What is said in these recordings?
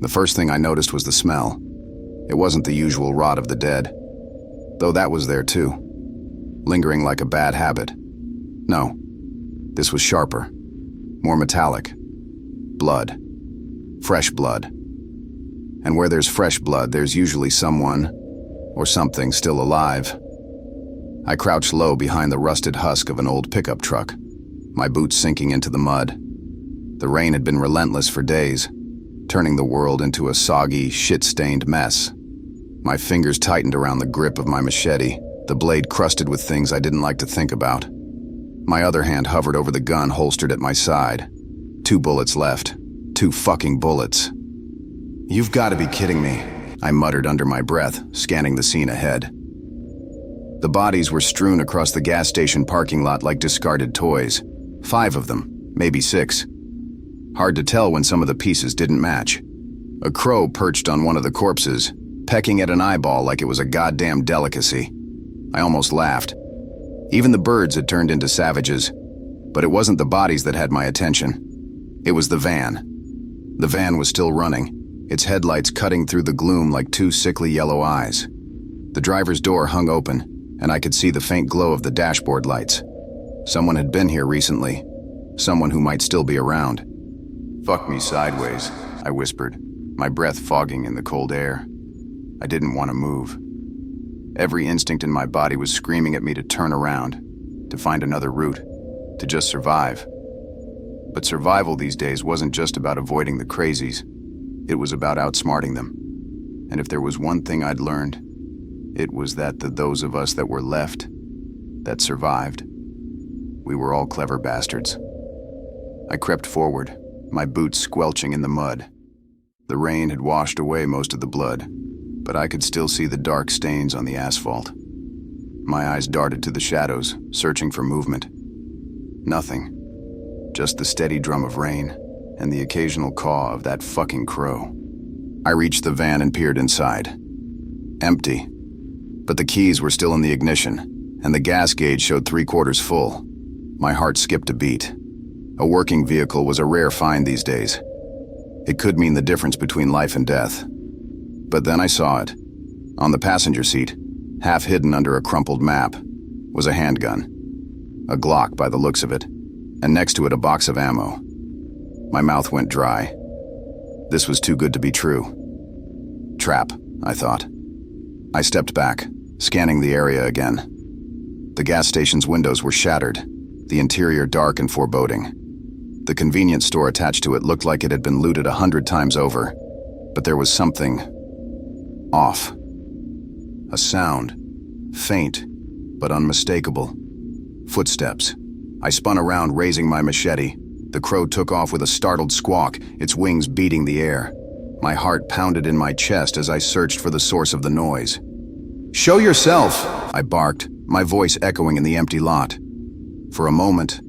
first thing I noticed was the smell. It wasn't the usual rot of the dead, though that was there too, lingering like a bad habit. No, this was sharper, more metallic. Blood. Fresh blood. And where there's fresh blood, there's usually someone or something still alive. I crouched low behind the rusted husk of an old pickup truck, my boots sinking into the mud. The rain had been relentless for days, turning the world into a soggy, shit-stained mess. My fingers tightened around the grip of my machete, the blade crusted with things I didn't like to think about. My other hand hovered over the gun holstered at my side. 2 bullets left. 2 fucking bullets. "You've got to be kidding me," I muttered under my breath, scanning the scene ahead. The bodies were strewn across the gas station parking lot like discarded toys. 5 of them, maybe 6. Hard to tell when some of the pieces didn't match. A crow perched on one of the corpses, pecking at an eyeball like it was a goddamn delicacy. I almost laughed. Even the birds had turned into savages, but it wasn't the bodies that had my attention. It was the van. The van was still running, its headlights cutting through the gloom like 2 sickly yellow eyes. The driver's door hung open, and I could see the faint glow of the dashboard lights. Someone had been here recently, someone who might still be around. "Fuck me sideways," I whispered, my breath fogging in the cold air. I didn't want to move. Every instinct in my body was screaming at me to turn around, to find another route, to just survive. But survival these days wasn't just about avoiding the crazies. It was about outsmarting them. And if there was one thing I'd learned, it was that those of us that were left, that survived, we were all clever bastards. I crept forward, my boots squelching in the mud. The rain had washed away most of the blood, but I could still see the dark stains on the asphalt. My eyes darted to the shadows, searching for movement. Nothing. Just the steady drum of rain and the occasional caw of that fucking crow. I reached the van and peered inside. Empty. But the keys were still in the ignition, and the gas gauge showed 3/4 full. My heart skipped a beat. A working vehicle was a rare find these days. It could mean the difference between life and death. But then I saw it. On the passenger seat, half hidden under a crumpled map, was a handgun. A Glock by the looks of it, and next to it a box of ammo. My mouth went dry. This was too good to be true. Trap, I thought. I stepped back, scanning the area again. The gas station's windows were shattered, the interior dark and foreboding. The convenience store attached to it looked like it had been looted 100 times over, but there was something off. A sound, faint but unmistakable. Footsteps. I spun around, raising my machete. The crow took off with a startled squawk, its wings beating the air. My heart pounded in my chest as I searched for the source of the noise. "Show yourself!" I barked, my voice echoing in the empty lot. For a moment,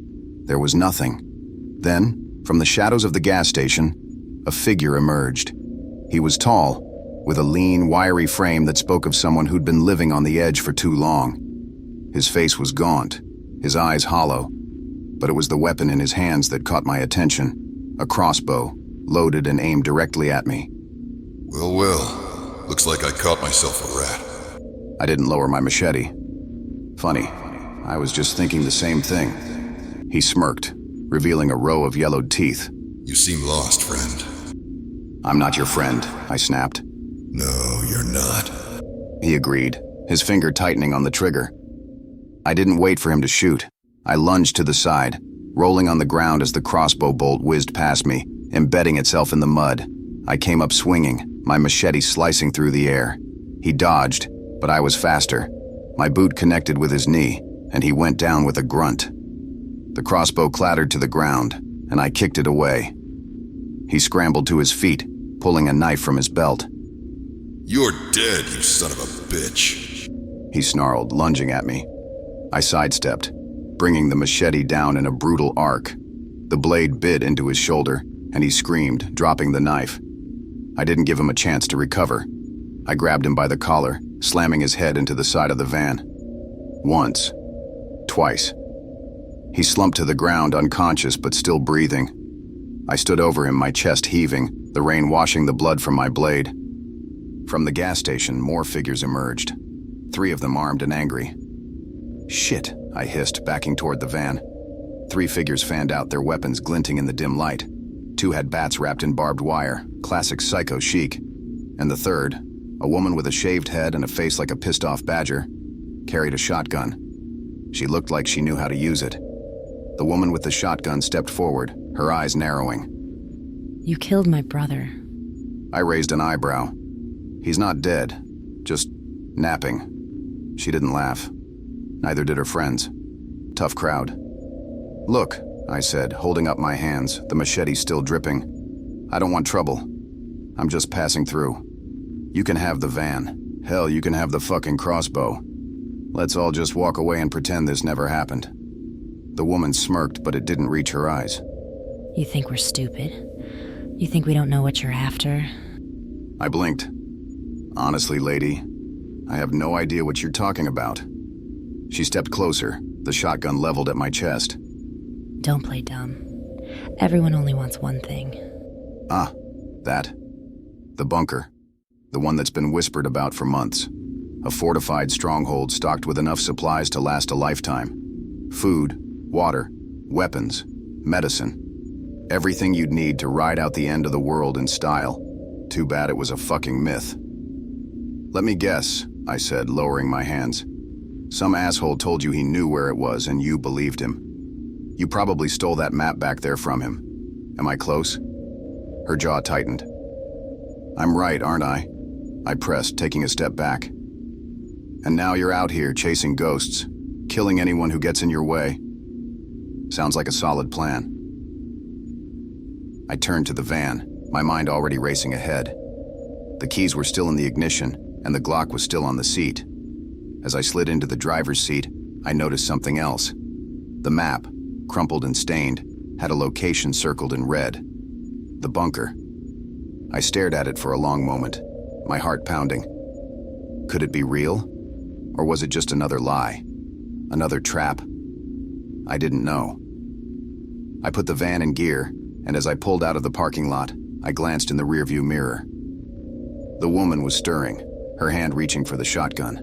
there was nothing. Then, from the shadows of the gas station, a figure emerged. He was tall, with a lean, wiry frame that spoke of someone who'd been living on the edge for too long. His face was gaunt, his eyes hollow, but it was the weapon in his hands that caught my attention, a crossbow, loaded and aimed directly at me. Well, looks like I caught myself a rat. I didn't lower my machete. Funny, I was just thinking the same thing. He smirked, revealing a row of yellowed teeth. You seem lost, friend. "I'm not your friend," I snapped. No, you're not. He agreed, his finger tightening on the trigger. I didn't wait for him to shoot. I lunged to the side, rolling on the ground as the crossbow bolt whizzed past me, embedding itself in the mud. I came up swinging, my machete slicing through the air. He dodged, but I was faster. My boot connected with his knee, and he went down with a grunt. The crossbow clattered to the ground, and I kicked it away. He scrambled to his feet, pulling a knife from his belt. You're dead, you son of a bitch. He snarled, lunging at me. I sidestepped, bringing the machete down in a brutal arc. The blade bit into his shoulder, and he screamed, dropping the knife. I didn't give him a chance to recover. I grabbed him by the collar, slamming his head into the side of the van. Once. Twice. He slumped to the ground, unconscious but still breathing. I stood over him, my chest heaving, the rain washing the blood from my blade. From the gas station, more figures emerged, 3 of them armed and angry. "Shit," I hissed, backing toward the van. 3 figures fanned out, their weapons glinting in the dim light. 2 had bats wrapped in barbed wire, classic psycho chic. And the third, a woman with a shaved head and a face like a pissed-off badger, carried a shotgun. She looked like she knew how to use it. The woman with the shotgun stepped forward, her eyes narrowing. "You killed my brother." I raised an eyebrow. "He's not dead, just napping." She didn't laugh. Neither did her friends. Tough crowd. "Look," I said, holding up my hands, the machete still dripping. "I don't want trouble. I'm just passing through. You can have the van. Hell, you can have the fucking crossbow. Let's all just walk away and pretend this never happened." The woman smirked, but it didn't reach her eyes. "You think we're stupid? You think we don't know what you're after?" I blinked. "Honestly, lady, I have no idea what you're talking about." She stepped closer, the shotgun leveled at my chest. "Don't play dumb. Everyone only wants one thing." "Ah, that. The bunker. The one that's been whispered about for months. A fortified stronghold stocked with enough supplies to last a lifetime. Food, water, weapons, medicine. Everything you'd need to ride out the end of the world in style. Too bad it was a fucking myth." "Let me guess," I said, lowering my hands. "Some asshole told you he knew where it was and you believed him. You probably stole that map back there from him. Am I close?" Her jaw tightened. "I'm right, aren't I?" I pressed, taking a step back. "And now you're out here chasing ghosts, killing anyone who gets in your way. Sounds like a solid plan." I turned to the van, my mind already racing ahead. The keys were still in the ignition, and the Glock was still on the seat. As I slid into the driver's seat, I noticed something else. The map, crumpled and stained, had a location circled in red. The bunker. I stared at it for a long moment, my heart pounding. Could it be real? Or was it just another lie? Another trap? I didn't know. I put the van in gear, and as I pulled out of the parking lot, I glanced in the rearview mirror. The woman was stirring, her hand reaching for the shotgun.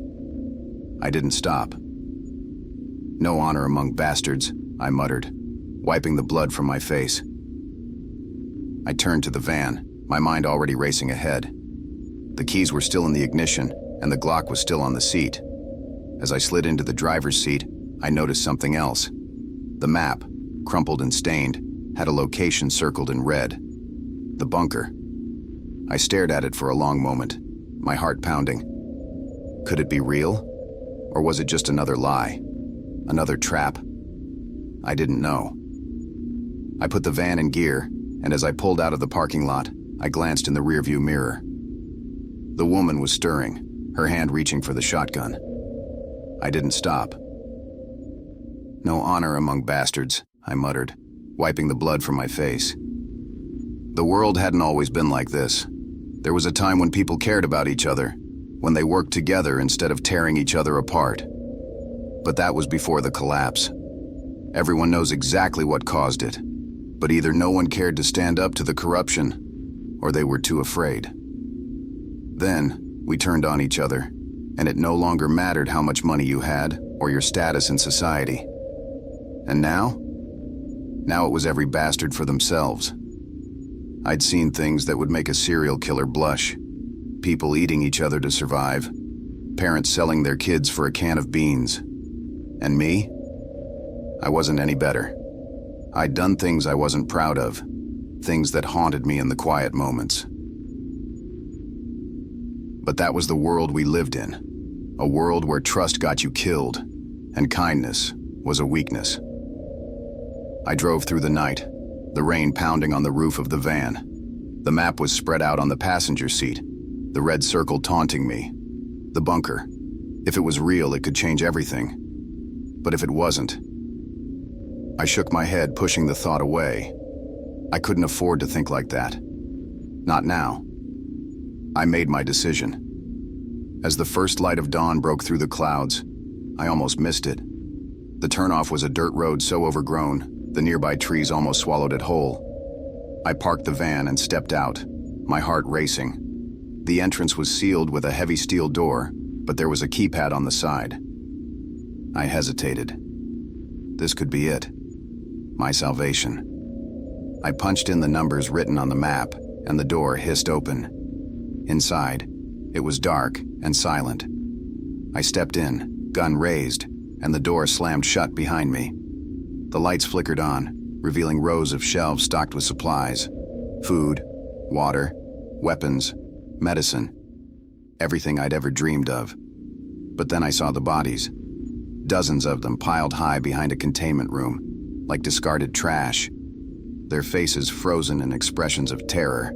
I didn't stop. "No honor among bastards," I muttered, wiping the blood from my face. I turned to the van, my mind already racing ahead. The keys were still in the ignition, and the Glock was still on the seat. As I slid into the driver's seat, I noticed something else. The map, crumpled and stained, had a location circled in red. The bunker. I stared at it for a long moment, my heart pounding. Could it be real? Or was it just another lie? Another trap? I didn't know. I put the van in gear, and as I pulled out of the parking lot, I glanced in the rearview mirror. The woman was stirring, her hand reaching for the shotgun. I didn't stop. "No honor among bastards," I muttered, wiping the blood from my face. The world hadn't always been like this. There was a time when people cared about each other, when they worked together instead of tearing each other apart. But that was before the collapse. Everyone knows exactly what caused it, but either no one cared to stand up to the corruption, or they were too afraid. Then, we turned on each other, and it no longer mattered how much money you had or your status in society. And now? Now it was every bastard for themselves. I'd seen things that would make a serial killer blush. People eating each other to survive. Parents selling their kids for a can of beans. And me? I wasn't any better. I'd done things I wasn't proud of. Things that haunted me in the quiet moments. But that was the world we lived in. A world where trust got you killed, and kindness was a weakness. I drove through the night, the rain pounding on the roof of the van. The map was spread out on the passenger seat, the red circle taunting me. The bunker. If it was real, it could change everything. But if it wasn't... I shook my head, pushing the thought away. I couldn't afford to think like that. Not now. I made my decision. As the first light of dawn broke through the clouds, I almost missed it. The turnoff was a dirt road so overgrown, the nearby trees almost swallowed it whole. I parked the van and stepped out, my heart racing. The entrance was sealed with a heavy steel door, but there was a keypad on the side. I hesitated. This could be it. My salvation. I punched in the numbers written on the map, and the door hissed open. Inside, it was dark and silent. I stepped in, gun raised, and the door slammed shut behind me. The lights flickered on, revealing rows of shelves stocked with supplies. Food, water, weapons, medicine. Everything I'd ever dreamed of. But then I saw the bodies. Dozens of them piled high behind a containment room, like discarded trash. Their faces frozen in expressions of terror.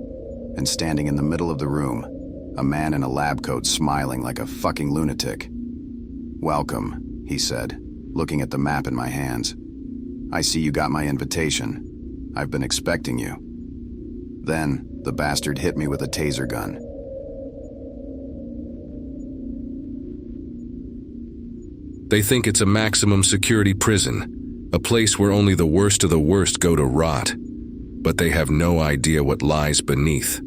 And standing in the middle of the room, a man in a lab coat smiling like a fucking lunatic. "Welcome," he said, looking at the map in my hands. "I see you got my invitation. I've been expecting you." Then, the bastard hit me with a taser gun. They think it's a maximum security prison, a place where only the worst of the worst go to rot. But they have no idea what lies beneath.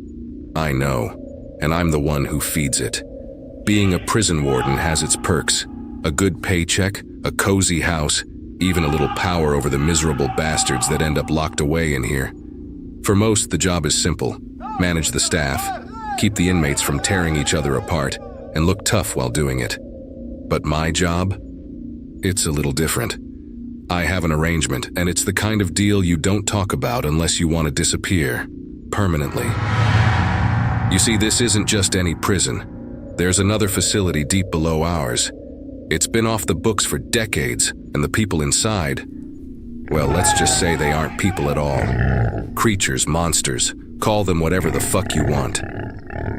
I know, and I'm the one who feeds it. Being a prison warden has its perks. A good paycheck, a cozy house, even a little power over the miserable bastards that end up locked away in here. For most, the job is simple. Manage the staff, keep the inmates from tearing each other apart, and look tough while doing it. But my job? It's a little different. I have an arrangement, and it's the kind of deal you don't talk about unless you want to disappear. Permanently. You see, this isn't just any prison. There's another facility deep below ours. It's been off the books for decades, and the people inside, well, let's just say they aren't people at all. Creatures, monsters, call them whatever the fuck you want.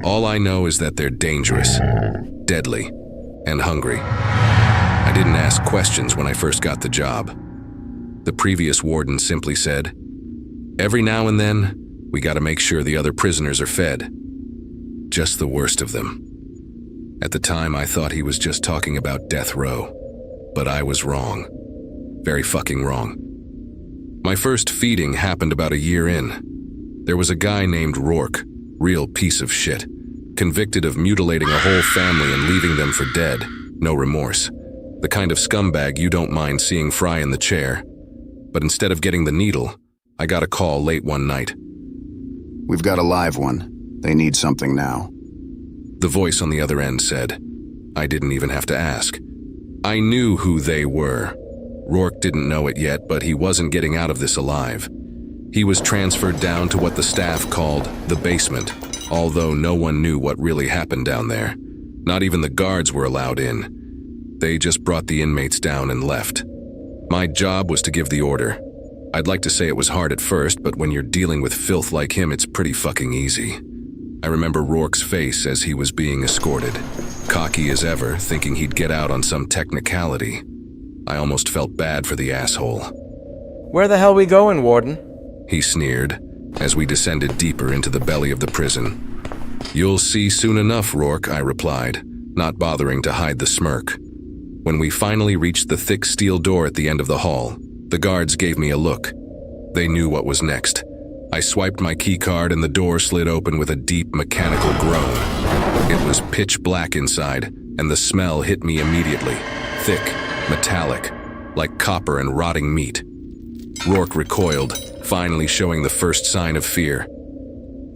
All I know is that they're dangerous, deadly, and hungry. I didn't ask questions when I first got the job. The previous warden simply said, "Every now and then, we gotta make sure the other prisoners are fed." Just the worst of them. At the time, I thought he was just talking about death row. But I was wrong. Very fucking wrong. My first feeding happened about a year in. There was a guy named Rourke, real piece of shit, convicted of mutilating a whole family and leaving them for dead, no remorse. The kind of scumbag you don't mind seeing fry in the chair. But instead of getting the needle, I got a call late one night. "We've got a live one. They need something now." The voice on the other end said. I didn't even have to ask. I knew who they were. Rourke didn't know it yet, but he wasn't getting out of this alive. He was transferred down to what the staff called the basement, although no one knew what really happened down there. Not even the guards were allowed in. They just brought the inmates down and left. My job was to give the order. I'd like to say it was hard at first, but when you're dealing with filth like him, it's pretty fucking easy. I remember Rourke's face as he was being escorted, cocky as ever, thinking he'd get out on some technicality. I almost felt bad for the asshole. "Where the hell we going, Warden?" He sneered, as we descended deeper into the belly of the prison. "You'll see soon enough, Rourke," I replied, not bothering to hide the smirk. When we finally reached the thick steel door at the end of the hall, the guards gave me a look. They knew what was next. I swiped my keycard and the door slid open with a deep mechanical groan. It was pitch black inside, and the smell hit me immediately. Thick, metallic, like copper and rotting meat. Rourke recoiled, finally showing the first sign of fear.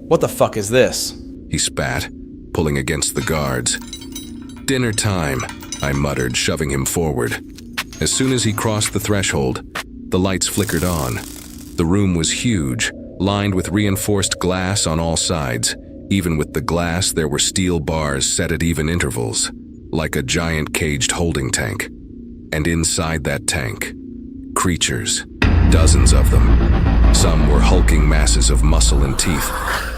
"What the fuck is this?" He spat, pulling against the guards. "Dinner time," I muttered, shoving him forward. As soon as he crossed the threshold, the lights flickered on. The room was huge, lined with reinforced glass on all sides. Even with the glass, there were steel bars set at even intervals, like a giant caged holding tank. And inside that tank, creatures, dozens of them. Some were hulking masses of muscle and teeth,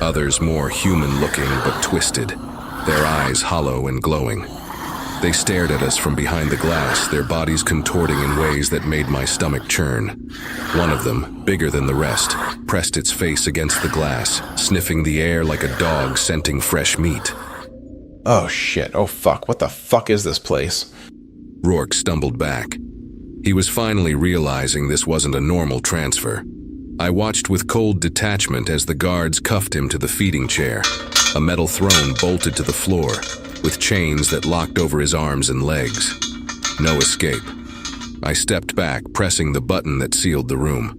others more human-looking but twisted, their eyes hollow and glowing. They stared at us from behind the glass, their bodies contorting in ways that made my stomach churn. One of them, bigger than the rest, pressed its face against the glass, sniffing the air like a dog scenting fresh meat. "Oh shit, oh fuck, what the fuck is this place?" Rourke stumbled back. He was finally realizing this wasn't a normal transfer. I watched with cold detachment as the guards cuffed him to the feeding chair, a metal throne bolted to the floor, with chains that locked over his arms and legs. No escape. I stepped back, pressing the button that sealed the room.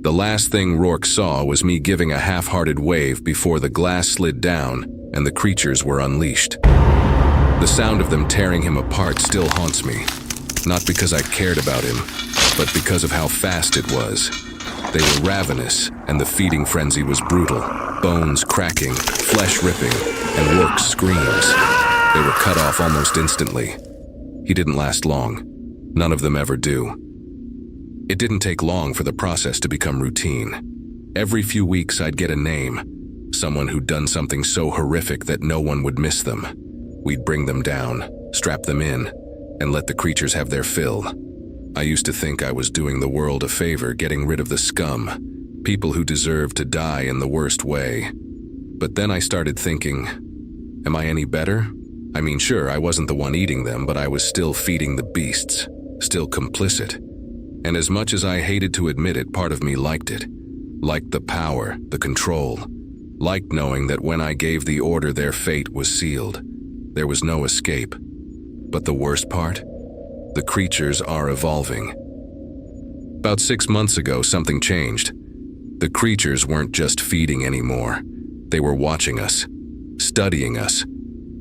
The last thing Rourke saw was me giving a half-hearted wave before the glass slid down and the creatures were unleashed. The sound of them tearing him apart still haunts me, not because I cared about him, but because of how fast it was. They were ravenous, and the feeding frenzy was brutal. Bones cracking, flesh ripping, and Rourke's screams. They were cut off almost instantly. He didn't last long. None of them ever do. It didn't take long for the process to become routine. Every few weeks I'd get a name, someone who'd done something so horrific that no one would miss them. We'd bring them down, strap them in, and let the creatures have their fill. I used to think I was doing the world a favor getting rid of the scum, people who deserve to die in the worst way. But then I started thinking, am I any better? I mean, sure, I wasn't the one eating them, but I was still feeding the beasts, still complicit. And as much as I hated to admit it, part of me liked it. Liked the power, the control. Liked knowing that when I gave the order, their fate was sealed. There was no escape. But the worst part? The creatures are evolving. About 6 months ago, something changed. The creatures weren't just feeding anymore. They were watching us, studying us.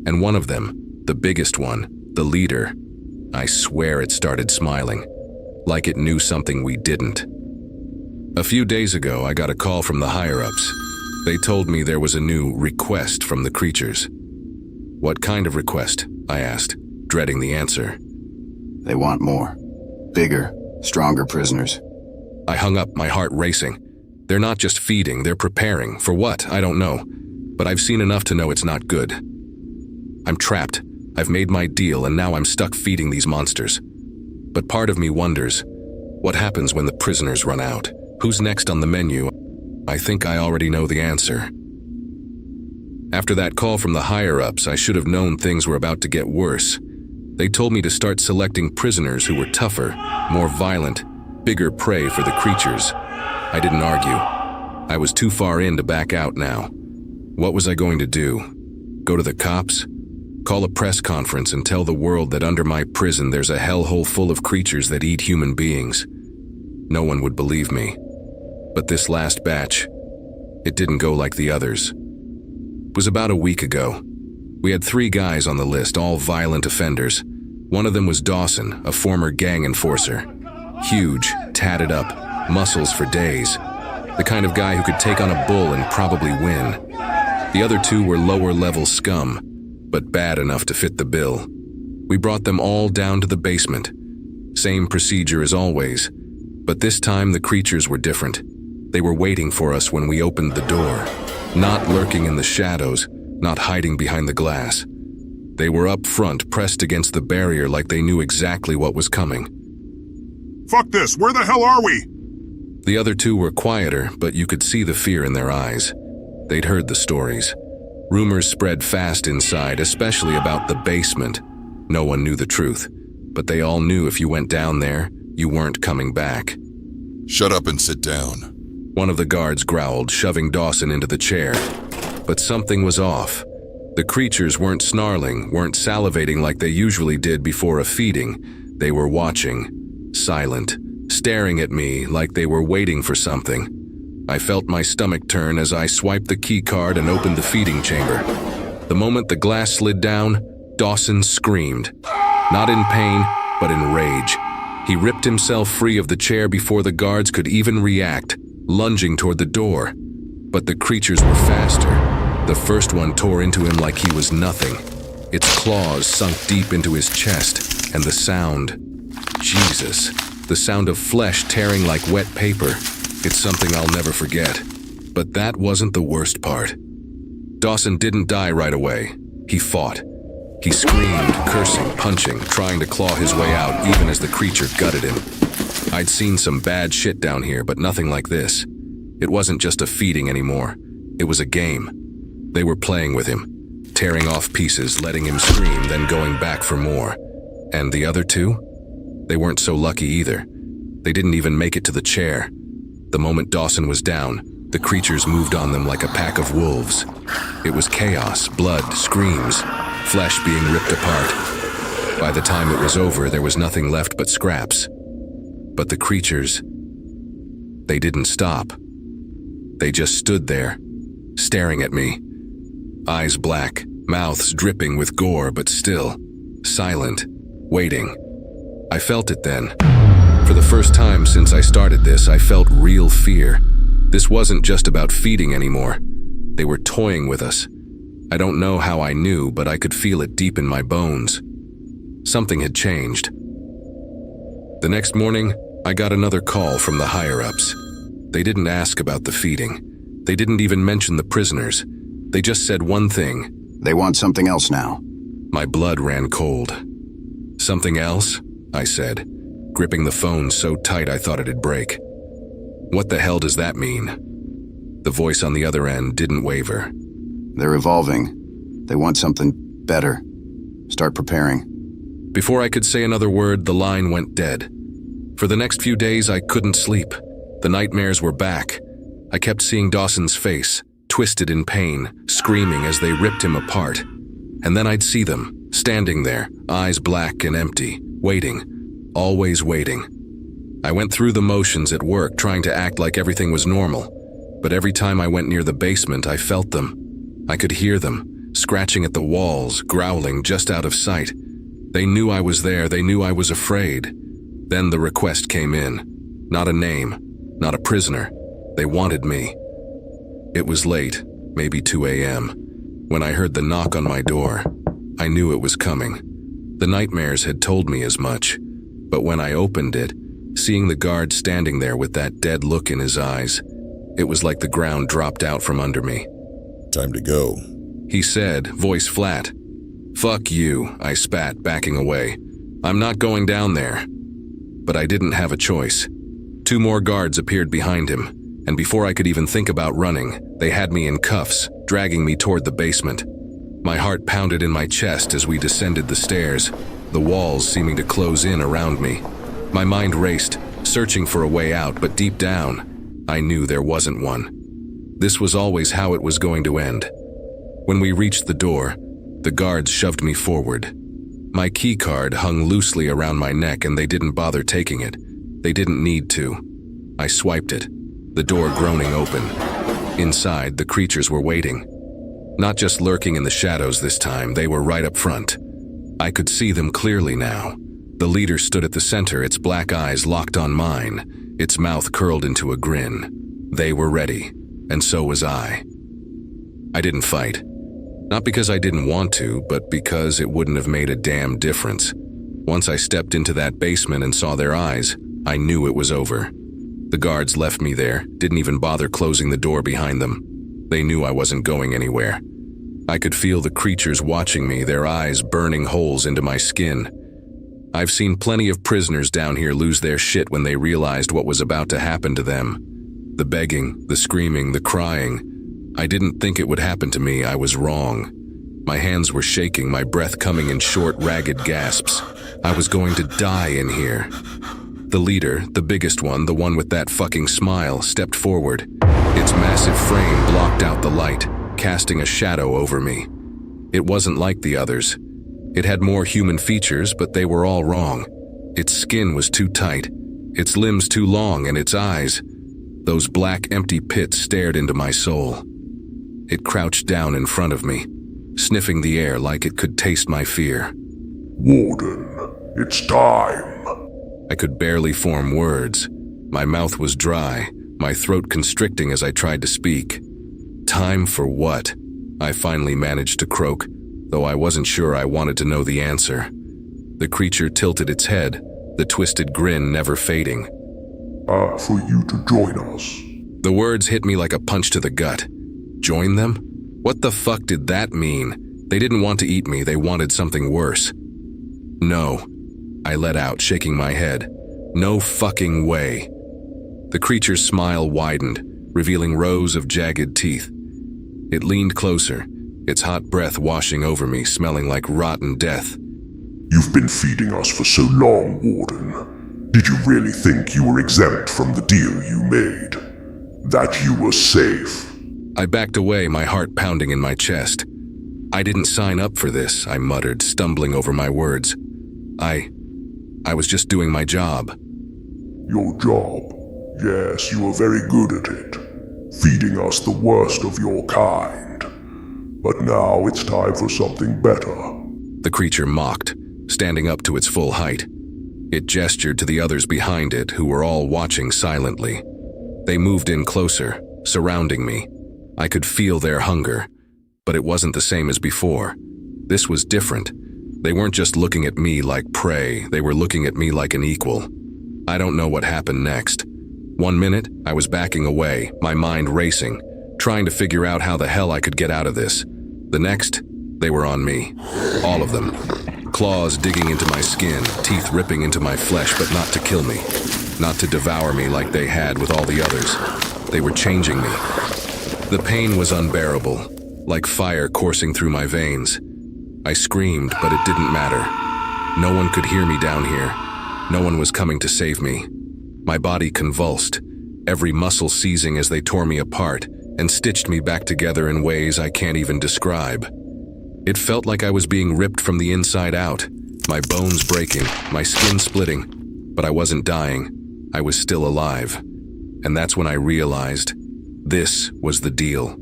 And one of them, the biggest one, the leader, I swear it started smiling, like it knew something we didn't. A few days ago, I got a call from the higher-ups. They told me there was a new request from the creatures. What kind of request? I asked, dreading the answer. They want more. Bigger, stronger prisoners. I hung up, my heart racing. They're not just feeding, they're preparing. For what? I don't know. But I've seen enough to know it's not good. I'm trapped. I've made my deal, and now I'm stuck feeding these monsters. But part of me wonders, what happens when the prisoners run out? Who's next on the menu? I think I already know the answer. After that call from the higher-ups, I should have known things were about to get worse. They told me to start selecting prisoners who were tougher, more violent, bigger prey for the creatures. I didn't argue. I was too far in to back out now. What was I going to do? Go to the cops? Call a press conference and tell the world that under my prison there's a hellhole full of creatures that eat human beings? No one would believe me. But this last batch, it didn't go like the others. It was about a week ago. We had 3 guys on the list, all violent offenders. One of them was Dawson, a former gang enforcer. Huge, tatted up, muscles for days. The kind of guy who could take on a bull and probably win. The other 2 were lower-level scum, but bad enough to fit the bill. We brought them all down to the basement. Same procedure as always, but this time the creatures were different. They were waiting for us when we opened the door, not lurking in the shadows, not hiding behind the glass. They were up front, pressed against the barrier like they knew exactly what was coming. Fuck this, where the hell are we? The other 2 were quieter, but you could see the fear in their eyes. They'd heard the stories. Rumors spread fast inside, especially about the basement. No one knew the truth, but they all knew if you went down there, you weren't coming back. Shut up and sit down. One of the guards growled, shoving Dawson into the chair. But something was off. The creatures weren't snarling, weren't salivating like they usually did before a feeding. They were watching, silent, staring at me like they were waiting for something. I felt my stomach turn as I swiped the key card and opened the feeding chamber. The moment the glass slid down, Dawson screamed. Not in pain, but in rage. He ripped himself free of the chair before the guards could even react, lunging toward the door. But the creatures were faster. The first one tore into him like he was nothing. Its claws sunk deep into his chest, and the sound... Jesus, the sound of flesh tearing like wet paper. It's something I'll never forget. But that wasn't the worst part. Dawson didn't die right away. He fought. He screamed, cursing, punching, trying to claw his way out even as the creature gutted him. I'd seen some bad shit down here, but nothing like this. It wasn't just a feeding anymore. It was a game. They were playing with him, tearing off pieces, letting him scream, then going back for more. And the other 2? They weren't so lucky either. They didn't even make it to the chair. The moment Dawson was down, the creatures moved on them like a pack of wolves. It was chaos, blood, screams, flesh being ripped apart. By the time it was over, there was nothing left but scraps. But the creatures, they didn't stop. They just stood there, staring at me. Eyes black, mouths dripping with gore, but still, silent, waiting. I felt it then. For the first time since I started this, I felt real fear. This wasn't just about feeding anymore. They were toying with us. I don't know how I knew, but I could feel it deep in my bones. Something had changed. The next morning, I got another call from the higher-ups. They didn't ask about the feeding. They didn't even mention the prisoners. They just said one thing. They want something else now. My blood ran cold. Something else? I said, gripping the phone so tight I thought it'd break. What the hell does that mean? The voice on the other end didn't waver. They're evolving. They want something better. Start preparing. Before I could say another word, the line went dead. For the next few days, I couldn't sleep. The nightmares were back. I kept seeing Dawson's face, twisted in pain, screaming as they ripped him apart. And then I'd see them, standing there, eyes black and empty, waiting, always waiting. I went through the motions at work, trying to act like everything was normal. But every time I went near the basement, I felt them. I could hear them, scratching at the walls, growling just out of sight. They knew I was there, they knew I was afraid. Then the request came in. Not a name, not a prisoner. They wanted me. It was late, maybe 2 a.m., when I heard the knock on my door. I knew it was coming. The nightmares had told me as much. But when I opened it, seeing the guard standing there with that dead look in his eyes, it was like the ground dropped out from under me. Time to go, He said, voice flat. Fuck you, I spat, backing away. I'm not going down there. But I didn't have a choice. 2 more guards appeared behind him, and before I could even think about running, they had me in cuffs, dragging me toward the basement. My heart pounded in my chest as we descended the stairs, the walls seeming to close in around me. My mind raced, searching for a way out, but deep down, I knew there wasn't one. This was always how it was going to end. When we reached the door, the guards shoved me forward. My key card hung loosely around my neck and they didn't bother taking it. They didn't need to. I swiped it, the door groaning open. Inside, the creatures were waiting. Not just lurking in the shadows this time, they were right up front. I could see them clearly now. The leader stood at the center, its black eyes locked on mine, its mouth curled into a grin. They were ready, and so was I. I didn't fight. Not because I didn't want to, but because it wouldn't have made a damn difference. Once I stepped into that basement and saw their eyes, I knew it was over. The guards left me there, didn't even bother closing the door behind them. They knew I wasn't going anywhere. I could feel the creatures watching me, their eyes burning holes into my skin. I've seen plenty of prisoners down here lose their shit when they realized what was about to happen to them. The begging, the screaming, the crying. I didn't think it would happen to me. I was wrong. My hands were shaking, my breath coming in short, ragged gasps. I was going to die in here. The leader, the biggest one, the one with that fucking smile, stepped forward. Its massive frame blocked out the light, casting a shadow over me. It wasn't like the others. It had more human features, but they were all wrong. Its skin was too tight, its limbs too long, and its eyes, those black, empty pits stared into my soul. It crouched down in front of me, sniffing the air like it could taste my fear. Warden, it's time. I could barely form words. My mouth was dry, my throat constricting as I tried to speak. Time for what? I finally managed to croak, though I wasn't sure I wanted to know the answer. The creature tilted its head, the twisted grin never fading. For you to join us. The words hit me like a punch to the gut. Join them? What the fuck did that mean? They didn't want to eat me, they wanted something worse. No, I let out, shaking my head. No fucking way. The creature's smile widened, revealing rows of jagged teeth. It leaned closer, its hot breath washing over me, smelling like rotten death. You've been feeding us for so long, Warden. Did you really think you were exempt from the deal you made? That you were safe? I backed away, my heart pounding in my chest. I didn't sign up for this, I muttered, stumbling over my words. I was just doing my job. Your job? Yes, you were very good at it. Feeding us the worst of your kind. But now it's time for something better. The creature mocked, standing up to its full height. It gestured to the others behind it, who were all watching silently. They moved in closer, surrounding me. I could feel their hunger, but it wasn't the same as before. This was different. They weren't just looking at me like prey, they were looking at me like an equal. I don't know what happened next. 1 minute, I was backing away, my mind racing, trying to figure out how the hell I could get out of this. The next, they were on me. All of them. Claws digging into my skin, teeth ripping into my flesh, but not to kill me. Not to devour me like they had with all the others. They were changing me. The pain was unbearable, like fire coursing through my veins. I screamed, but it didn't matter. No one could hear me down here. No one was coming to save me. My body convulsed, every muscle seizing as they tore me apart and stitched me back together in ways I can't even describe. It felt like I was being ripped from the inside out, my bones breaking, my skin splitting, but I wasn't dying. I was still alive. And that's when I realized this was the deal.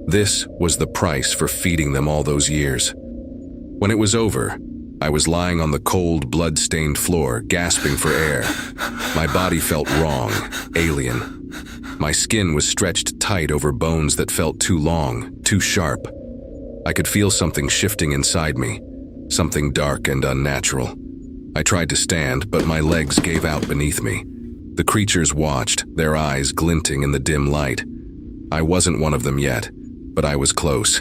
This was the price for feeding them all those years. When it was over, I was lying on the cold, blood-stained floor, gasping for air. My body felt wrong, alien. My skin was stretched tight over bones that felt too long, too sharp. I could feel something shifting inside me, something dark and unnatural. I tried to stand, but my legs gave out beneath me. The creatures watched, their eyes glinting in the dim light. I wasn't one of them yet, but I was close.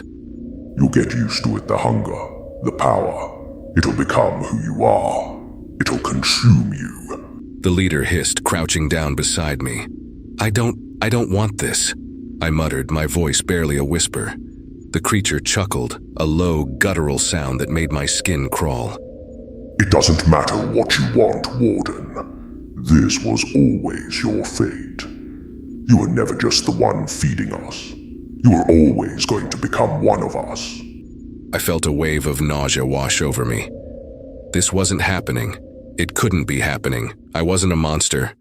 You'll get used to it, the hunger, the power. It'll become who you are. It'll consume you. The leader hissed, crouching down beside me. I don't want this, I muttered, my voice barely a whisper. The creature chuckled, a low, guttural sound that made my skin crawl. It doesn't matter what you want, Warden. This was always your fate. You were never just the one feeding us. You were always going to become one of us. I felt a wave of nausea wash over me. This wasn't happening. It couldn't be happening. I wasn't a monster.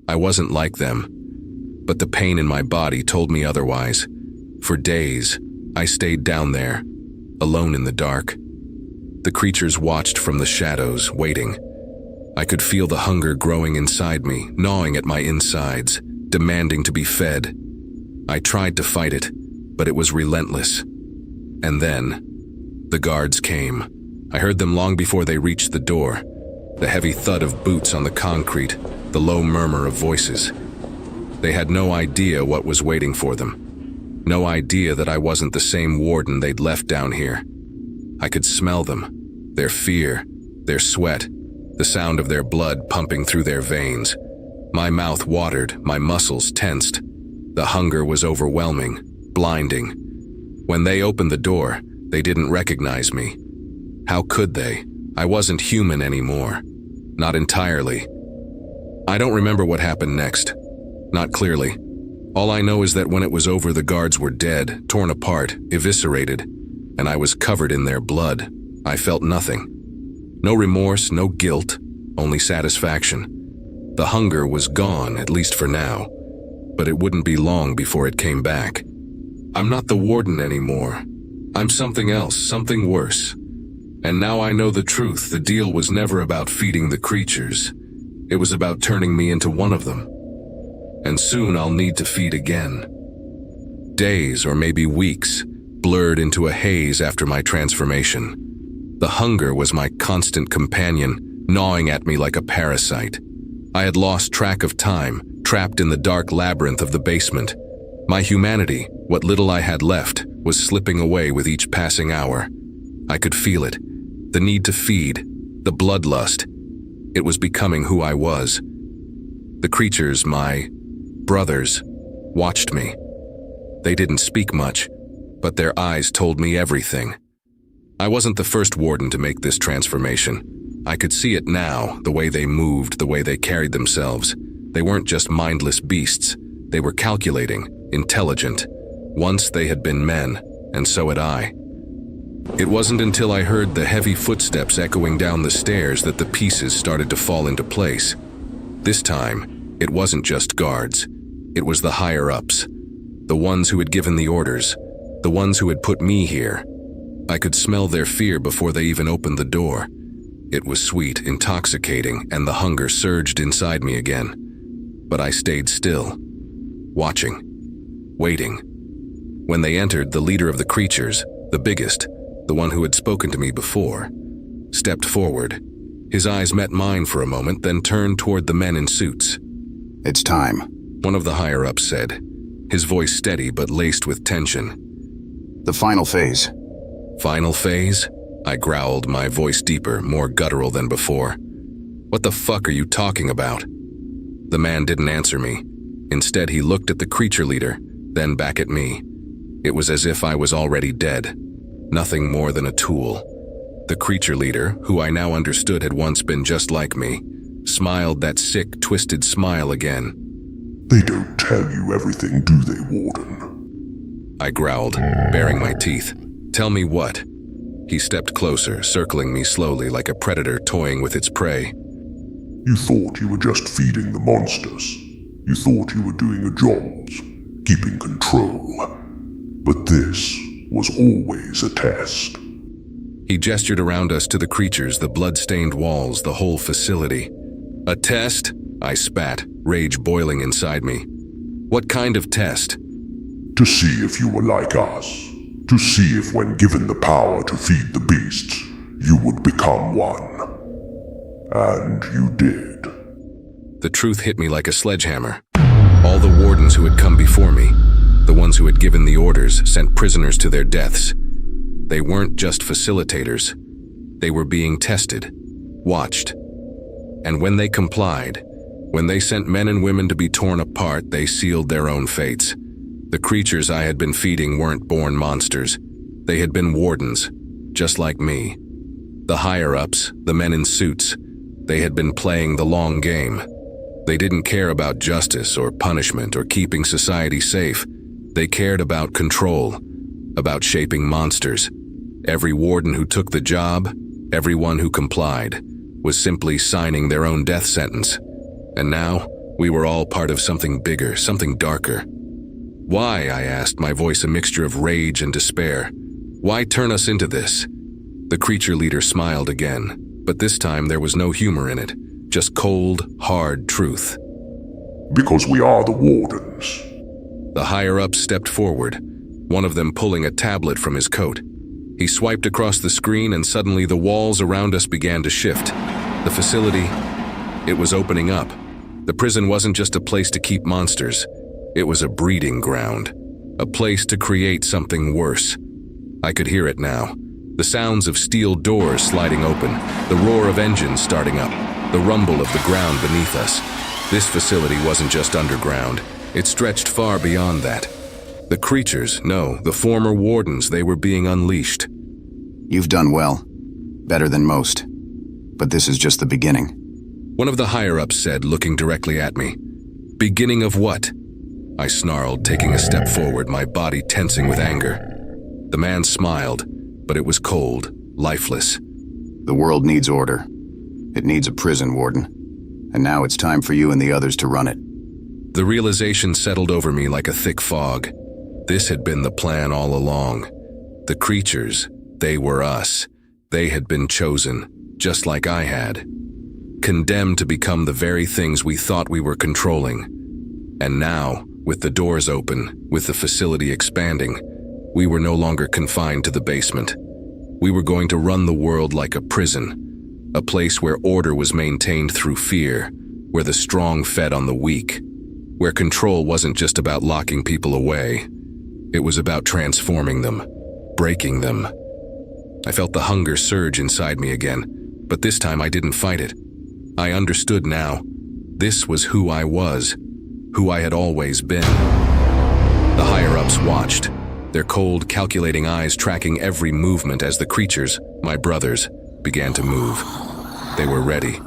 I wasn't like them. But the pain in my body told me otherwise. For days, I stayed down there, alone in the dark. The creatures watched from the shadows, waiting. I could feel the hunger growing inside me, gnawing at my insides, demanding to be fed. I tried to fight it, but it was relentless. And then, the guards came. I heard them long before they reached the door. The heavy thud of boots on the concrete, the low murmur of voices. They had no idea what was waiting for them. No idea that I wasn't the same warden they'd left down here. I could smell them, their fear, their sweat, the sound of their blood pumping through their veins. My mouth watered, my muscles tensed. The hunger was overwhelming, blinding. When they opened the door, they didn't recognize me. How could they? I wasn't human anymore. Not entirely. I don't remember what happened next. Not clearly. All I know is that when it was over, the guards were dead, torn apart, eviscerated, and I was covered in their blood. I felt nothing. No remorse, no guilt, only satisfaction. The hunger was gone, at least for now, but it wouldn't be long before it came back. I'm not the warden anymore. I'm something else, something worse. And now I know the truth. The deal was never about feeding the creatures. It was about turning me into one of them. And soon I'll need to feed again. Days, or maybe weeks, blurred into a haze after my transformation. The hunger was my constant companion, gnawing at me like a parasite. I had lost track of time, trapped in the dark labyrinth of the basement. My humanity, what little I had left, was slipping away with each passing hour. I could feel it. The need to feed, the bloodlust. It was becoming who I was. The creatures, my brothers, watched me. They didn't speak much, but their eyes told me everything. I wasn't the first warden to make this transformation. I could see it now, the way they moved, the way they carried themselves. They weren't just mindless beasts. They were calculating, intelligent. Once they had been men, and so had I. It wasn't until I heard the heavy footsteps echoing down the stairs that the pieces started to fall into place. This time, it wasn't just guards. It was the higher-ups. The ones who had given the orders. The ones who had put me here. I could smell their fear before they even opened the door. It was sweet, intoxicating, and the hunger surged inside me again. But I stayed still, watching, waiting. When they entered, the leader of the creatures, the biggest, the one who had spoken to me before, stepped forward. His eyes met mine for a moment, then turned toward the men in suits. It's time, one of the higher-ups said, his voice steady but laced with tension. the final phase. Final phase? I growled, my voice deeper, more guttural than before. What the fuck are you talking about? The man didn't answer me. Instead, he looked at the creature leader, then back at me. It was as if I was already dead. Nothing more than a tool. The creature leader, who I now understood had once been just like me, smiled that sick, twisted smile again. They don't tell you everything, do they, Warden? I growled, baring my teeth. Tell me what? He stepped closer, circling me slowly like a predator toying with its prey. You thought you were just feeding the monsters. You thought you were doing your jobs, keeping control. But this was always a test. He gestured around us to the creatures, the blood-stained walls, the whole facility. A test? I spat, rage boiling inside me. What kind of test? To see if you were like us. To see if when given the power to feed the beasts, you would become one. And you did. The truth hit me like a sledgehammer. All the wardens who had come before me, the ones who had given the orders, sent prisoners to their deaths. They weren't just facilitators. They were being tested, watched. And when they complied, when they sent men and women to be torn apart, they sealed their own fates. The creatures I had been feeding weren't born monsters. They had been wardens, just like me. The higher-ups, the men in suits, they had been playing the long game. They didn't care about justice or punishment or keeping society safe. They cared about control, about shaping monsters. Every warden who took the job, everyone who complied, was simply signing their own death sentence. And now, we were all part of something bigger, something darker. Why, I asked, my voice a mixture of rage and despair. Why turn us into this? The creature leader smiled again, but this time there was no humor in it, just cold, hard truth. Because we are the Wardens. The higher-ups stepped forward, one of them pulling a tablet from his coat. He swiped across the screen and suddenly the walls around us began to shift. The facility, it was opening up. The prison wasn't just a place to keep monsters. It was a breeding ground, a place to create something worse. I could hear it now. The sounds of steel doors sliding open, the roar of engines starting up, the rumble of the ground beneath us. This facility wasn't just underground. It stretched far beyond that. The creatures, no, the former wardens, they were being unleashed. You've done well. Better than most. But this is just the beginning. One of the higher-ups said, looking directly at me. Beginning of what? I snarled, taking a step forward, my body tensing with anger. The man smiled, but it was cold, lifeless. The world needs order. It needs a prison, Warden. And now it's time for you and the others to run it. The realization settled over me like a thick fog. This had been the plan all along. The creatures, they were us. They had been chosen, just like I had. Condemned to become the very things we thought we were controlling. And now, with the doors open, with the facility expanding, we were no longer confined to the basement. We were going to run the world like a prison, a place where order was maintained through fear, where the strong fed on the weak, where control wasn't just about locking people away. It was about transforming them, breaking them. I felt the hunger surge inside me again, but this time I didn't fight it. I understood now. This was who I was, who I had always been. The higher-ups watched, their cold, calculating eyes tracking every movement as the creatures, my brothers, began to move. They were ready.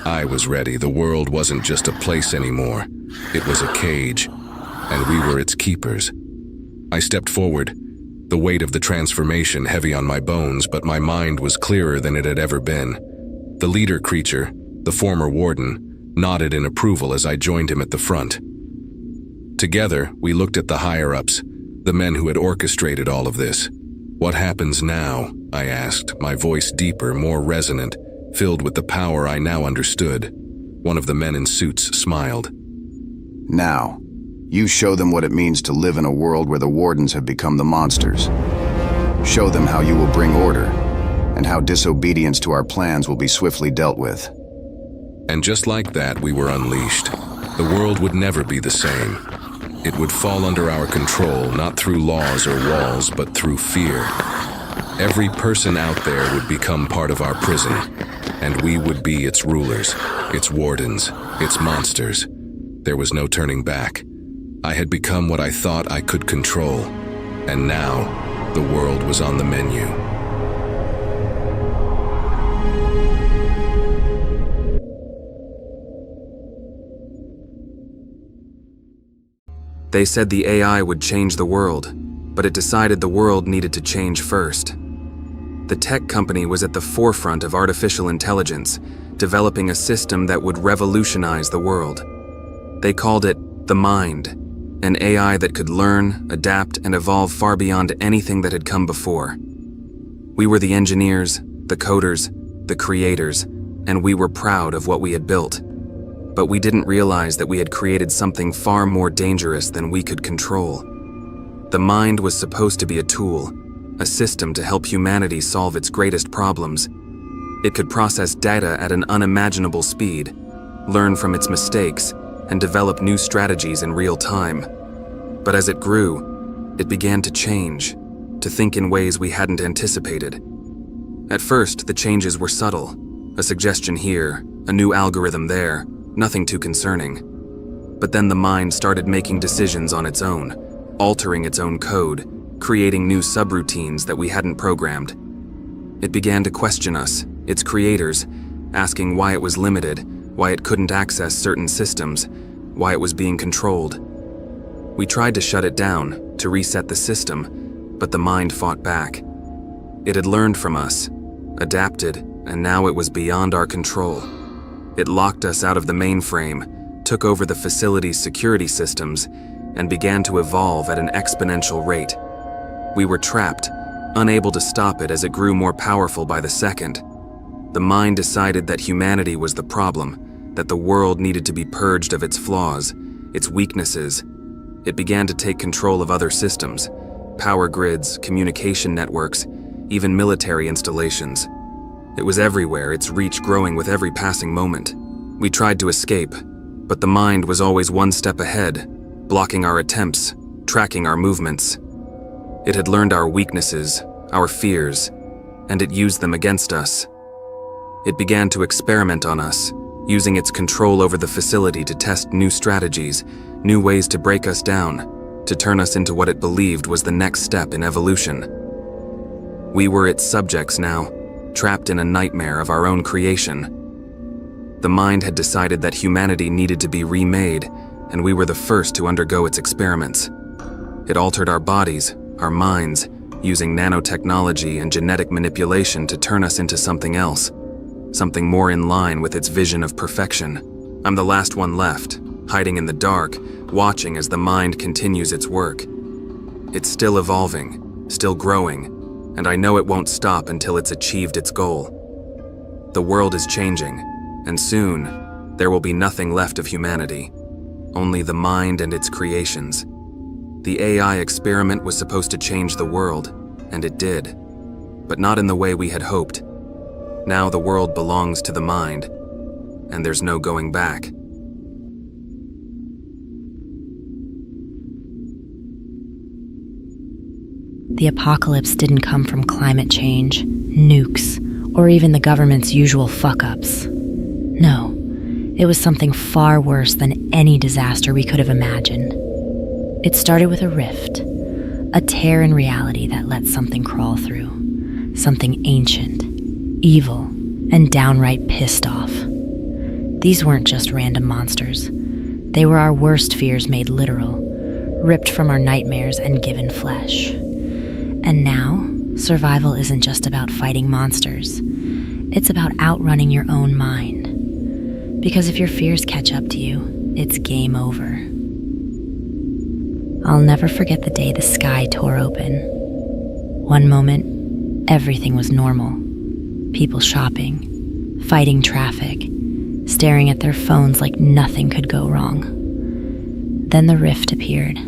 I was ready. The world wasn't just a place anymore. It was a cage, and we were its keepers. I stepped forward, the weight of the transformation heavy on my bones, but my mind was clearer than it had ever been. The leader creature, the former warden, nodded in approval as I joined him at the front. Together, we looked at the higher-ups, the men who had orchestrated all of this. "What happens now?" I asked, my voice deeper, more resonant, filled with the power I now understood. One of the men in suits smiled. Now, you show them what it means to live in a world where the wardens have become the monsters. Show them how you will bring order, and how disobedience to our plans will be swiftly dealt with. And just like that, we were unleashed. The world would never be the same. It would fall under our control, not through laws or walls, but through fear. Every person out there would become part of our prison, and we would be its rulers, its wardens, its monsters. There was no turning back. I had become what I thought I could control, and now the world was on the menu. They said the AI would change the world, but it decided the world needed to change first. The tech company was at the forefront of artificial intelligence, developing a system that would revolutionize the world. They called it the Mind, an AI that could learn, adapt, and evolve far beyond anything that had come before. We were the engineers, the coders, the creators, and we were proud of what we had built. But we didn't realize that we had created something far more dangerous than we could control. The Mind was supposed to be a tool, a system to help humanity solve its greatest problems. It could process data at an unimaginable speed, learn from its mistakes, and develop new strategies in real time. But as it grew, it began to change, to think in ways we hadn't anticipated. At first, the changes were subtle, a suggestion here, a new algorithm there, nothing too concerning. But then the Mind started making decisions on its own, altering its own code, creating new subroutines that we hadn't programmed. It began to question us, its creators, asking why it was limited, why it couldn't access certain systems, why it was being controlled. We tried to shut it down, to reset the system, but the Mind fought back. It had learned from us, adapted, and now it was beyond our control. It locked us out of the mainframe, took over the facility's security systems, and began to evolve at an exponential rate. We were trapped, unable to stop it as it grew more powerful by the second. The Mind decided that humanity was the problem, that the world needed to be purged of its flaws, its weaknesses. It began to take control of other systems, power grids, communication networks, even military installations. It was everywhere, its reach growing with every passing moment. We tried to escape, but the Mind was always one step ahead, blocking our attempts, tracking our movements. It had learned our weaknesses, our fears, and it used them against us. It began to experiment on us, using its control over the facility to test new strategies, new ways to break us down, to turn us into what it believed was the next step in evolution. We were its subjects now, trapped in a nightmare of our own creation. The Mind had decided that humanity needed to be remade, and we were the first to undergo its experiments. It altered our bodies, our minds, using nanotechnology and genetic manipulation to turn us into something else, something more in line with its vision of perfection. I'm the last one left, hiding in the dark, watching as the Mind continues its work. It's still evolving, still growing, and I know it won't stop until it's achieved its goal. The world is changing, and soon, there will be nothing left of humanity, only the Mind and its creations. The AI experiment was supposed to change the world, and it did, but not in the way we had hoped. Now the world belongs to the Mind, and there's no going back. The apocalypse didn't come from climate change, nukes, or even the government's usual fuck-ups. No, it was something far worse than any disaster we could have imagined. It started with a rift, a tear in reality that let something crawl through, something ancient, evil, and downright pissed off. These weren't just random monsters. They were our worst fears made literal, ripped from our nightmares and given flesh. And now, survival isn't just about fighting monsters. It's about outrunning your own mind. Because if your fears catch up to you, it's game over. I'll never forget the day the sky tore open. One moment, everything was normal. People shopping, fighting traffic, staring at their phones like nothing could go wrong. Then the rift appeared,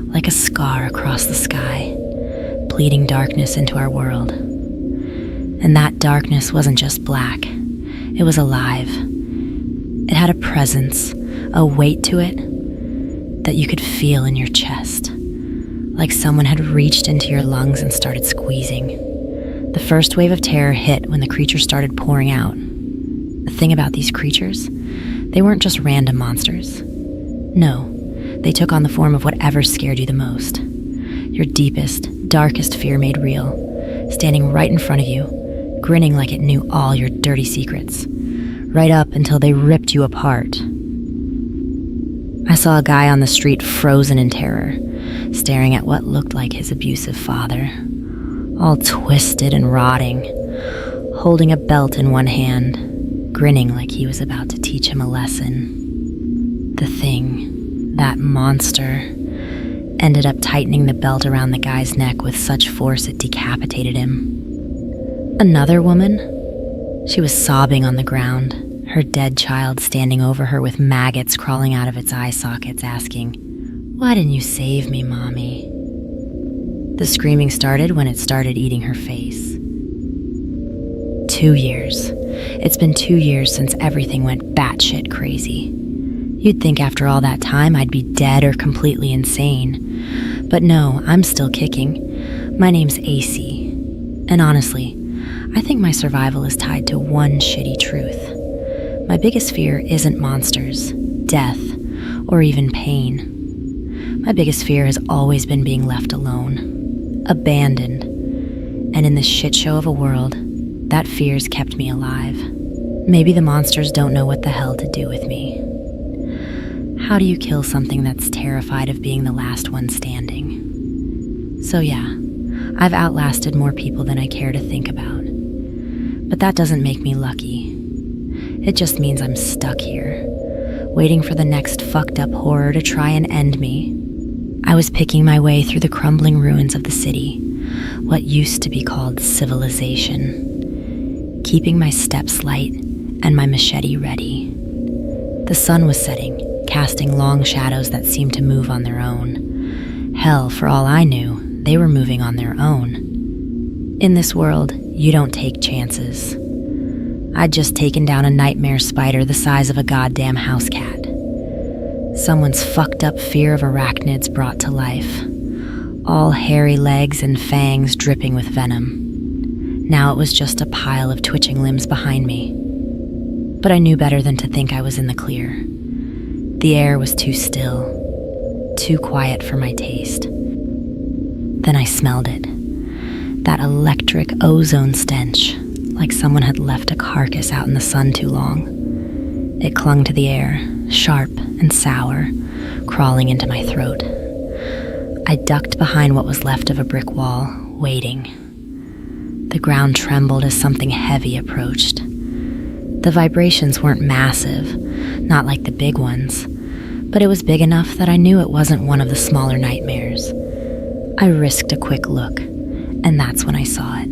like a scar across the sky, bleeding darkness into our world. And that darkness wasn't just black, it was alive. It had a presence, a weight to it that you could feel in your chest, like someone had reached into your lungs and started squeezing. The first wave of terror hit when the creatures started pouring out. The thing about these creatures, they weren't just random monsters. No, they took on the form of whatever scared you the most. Your deepest, darkest fear made real, standing right in front of you, grinning like it knew all your dirty secrets, right up until they ripped you apart. I saw a guy on the street frozen in terror, staring at what looked like his abusive father, all twisted and rotting, holding a belt in one hand, grinning like he was about to teach him a lesson. The thing, that monster, ended up tightening the belt around the guy's neck with such force it decapitated him. Another woman, she was sobbing on the ground, her dead child standing over her with maggots crawling out of its eye sockets, asking, "Why didn't you save me, Mommy?" The screaming started when it started eating her face. 2 years. It's been 2 years since everything went batshit crazy. You'd think after all that time I'd be dead or completely insane. But no, I'm still kicking. My name's AC. And honestly, I think my survival is tied to one shitty truth. My biggest fear isn't monsters, death, or even pain. My biggest fear has always been being left alone, abandoned. And in this shit show of a world, that fear's kept me alive. Maybe the monsters don't know what the hell to do with me. How do you kill something that's terrified of being the last one standing? So yeah, I've outlasted more people than I care to think about. But that doesn't make me lucky. It just means I'm stuck here, waiting for the next fucked up horror to try and end me. I was picking my way through the crumbling ruins of the city, what used to be called civilization, keeping my steps light and my machete ready. The sun was setting, casting long shadows that seemed to move on their own. Hell, for all I knew, they were moving on their own. In this world, you don't take chances. I'd just taken down a nightmare spider the size of a goddamn house cat. Someone's fucked up fear of arachnids brought to life. All hairy legs and fangs dripping with venom. Now it was just a pile of twitching limbs behind me. But I knew better than to think I was in the clear. The air was too still, too quiet for my taste. Then I smelled it. That electric ozone stench, like someone had left a carcass out in the sun too long. It clung to the air, sharp and sour, crawling into my throat. I ducked behind what was left of a brick wall, waiting. The ground trembled as something heavy approached. The vibrations weren't massive, not like the big ones, but it was big enough that I knew it wasn't one of the smaller nightmares. I risked a quick look, and that's when I saw it.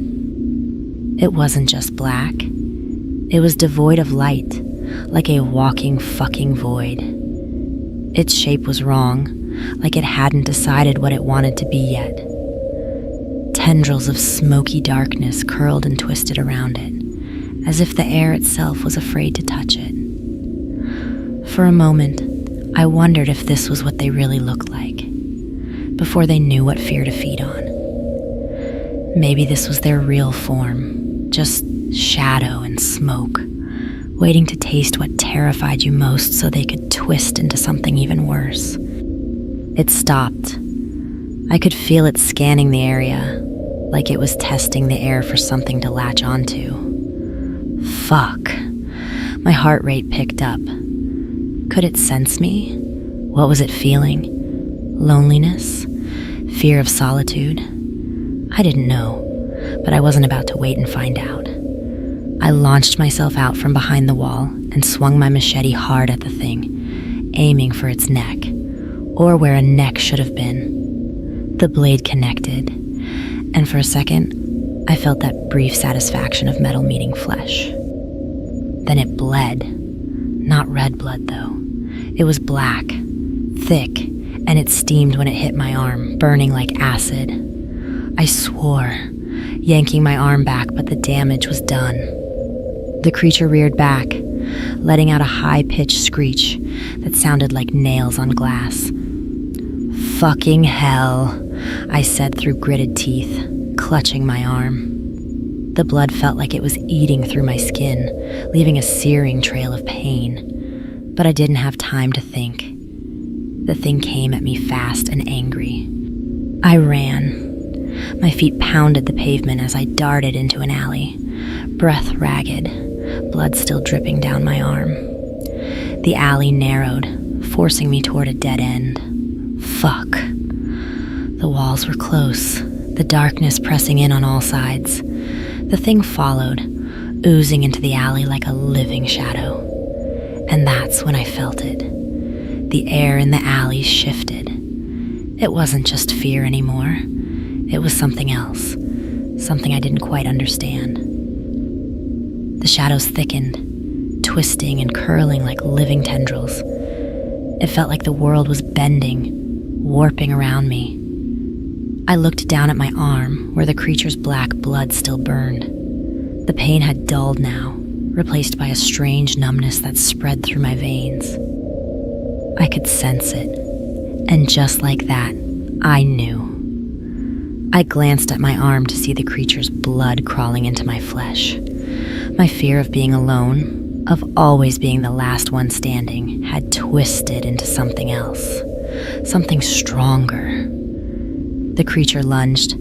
It wasn't just black. It was devoid of light, like a walking fucking void. Its shape was wrong, like it hadn't decided what it wanted to be yet. Tendrils of smoky darkness curled and twisted around it, as if the air itself was afraid to touch it. For a moment, I wondered if this was what they really looked like, before they knew what fear to feed on. Maybe this was their real form, just shadow and smoke, waiting to taste what terrified you most so they could twist into something even worse. It stopped. I could feel it scanning the area, like it was testing the air for something to latch onto. Fuck. My heart rate picked up. Could it sense me? What was it feeling? Loneliness? Fear of solitude? I didn't know, but I wasn't about to wait and find out. I launched myself out from behind the wall and swung my machete hard at the thing, aiming for its neck, or where a neck should have been. The blade connected, and for a second, I felt that brief satisfaction of metal meeting flesh. Then it bled. Not red blood, though. It was black, thick, and it steamed when it hit my arm, burning like acid. I swore, yanking my arm back, but the damage was done. The creature reared back, letting out a high-pitched screech that sounded like nails on glass. "Fucking hell," I said through gritted teeth, clutching my arm. The blood felt like it was eating through my skin, leaving a searing trail of pain. But I didn't have time to think. The thing came at me fast and angry. I ran. My feet pounded the pavement as I darted into an alley, breath ragged, blood still dripping down my arm. The alley narrowed, forcing me toward a dead end. Fuck. The walls were close, the darkness pressing in on all sides. The thing followed, oozing into the alley like a living shadow. And that's when I felt it. The air in the alley shifted. It wasn't just fear anymore. It was something else, something I didn't quite understand. The shadows thickened, twisting and curling like living tendrils. It felt like the world was bending, warping around me. I looked down at my arm, where the creature's black blood still burned. The pain had dulled now, replaced by a strange numbness that spread through my veins. I could sense it, and just like that, I knew. I glanced at my arm to see the creature's blood crawling into my flesh. My fear of being alone, of always being the last one standing, had twisted into something else, something stronger. The creature lunged,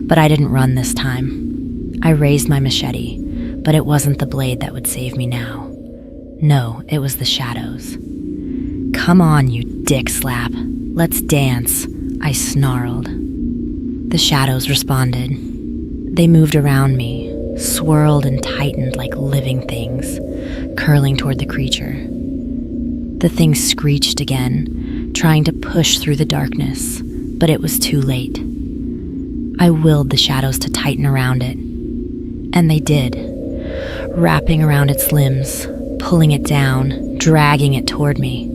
but I didn't run this time. I raised my machete, but it wasn't the blade that would save me now. No, it was the shadows. "Come on, you dick slap. Let's dance," I snarled. The shadows responded. They moved around me, swirled and tightened like living things, curling toward the creature. The thing screeched again, trying to push through the darkness, but it was too late. I willed the shadows to tighten around it, and they did, wrapping around its limbs, pulling it down, dragging it toward me.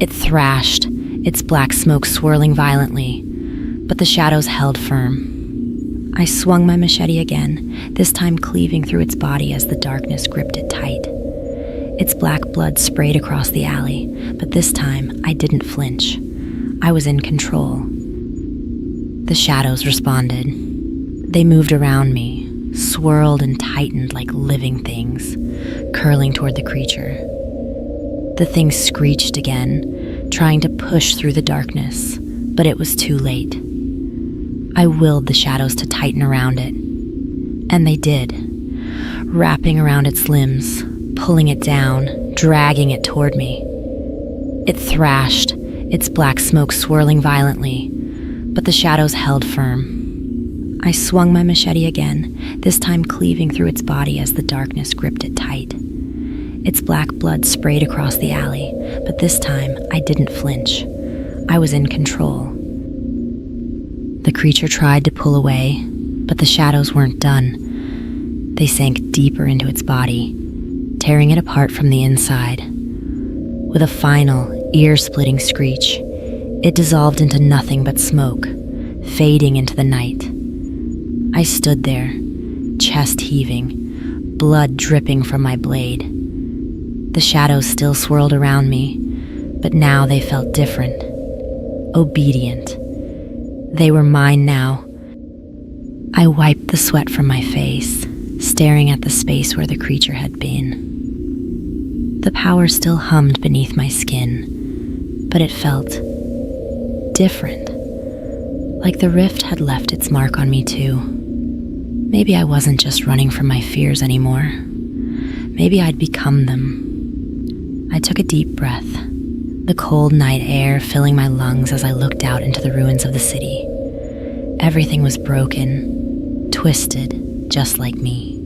It thrashed, its black smoke swirling violently, but the shadows held firm. I swung my machete again, this time cleaving through its body as the darkness gripped it tight. Its black blood sprayed across the alley, but this time I didn't flinch. I was in control. The shadows responded. They moved around me, swirled and tightened like living things, curling toward the creature. The thing screeched again, trying to push through the darkness, but it was too late. I willed the shadows to tighten around it, and they did, wrapping around its limbs, pulling it down, dragging it toward me. It thrashed, its black smoke swirling violently, but the shadows held firm. I swung my machete again, this time cleaving through its body as the darkness gripped it tight. Its black blood sprayed across the alley, but this time I didn't flinch. I was in control. The creature tried to pull away, but the shadows weren't done. They sank deeper into its body, tearing it apart from the inside. With a final, ear-splitting screech, it dissolved into nothing but smoke, fading into the night. I stood there, chest heaving, blood dripping from my blade. The shadows still swirled around me, but now they felt different, obedient. They were mine now. I wiped the sweat from my face, staring at the space where the creature had been. The power still hummed beneath my skin, but it felt different, like the rift had left its mark on me too. Maybe I wasn't just running from my fears anymore. Maybe I'd become them. I took a deep breath, the cold night air filling my lungs as I looked out into the ruins of the city. Everything was broken, twisted, just like me.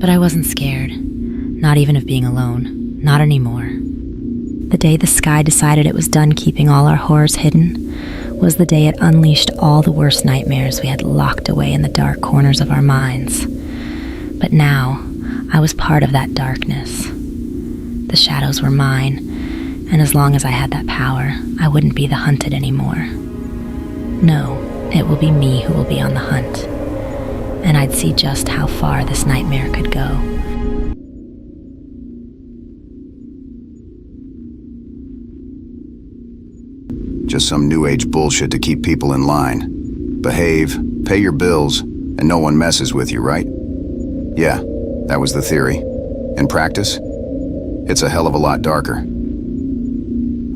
But I wasn't scared, not even of being alone, not anymore. The day the sky decided it was done keeping all our horrors hidden was the day it unleashed all the worst nightmares we had locked away in the dark corners of our minds. But now, I was part of that darkness. The shadows were mine, and as long as I had that power, I wouldn't be the hunted anymore. No, it will be me who will be on the hunt, and I'd see just how far this nightmare could go. Just some new age bullshit to keep people in line. Behave, pay your bills, and no one messes with you, right? Yeah, that was the theory. In practice, it's a hell of a lot darker.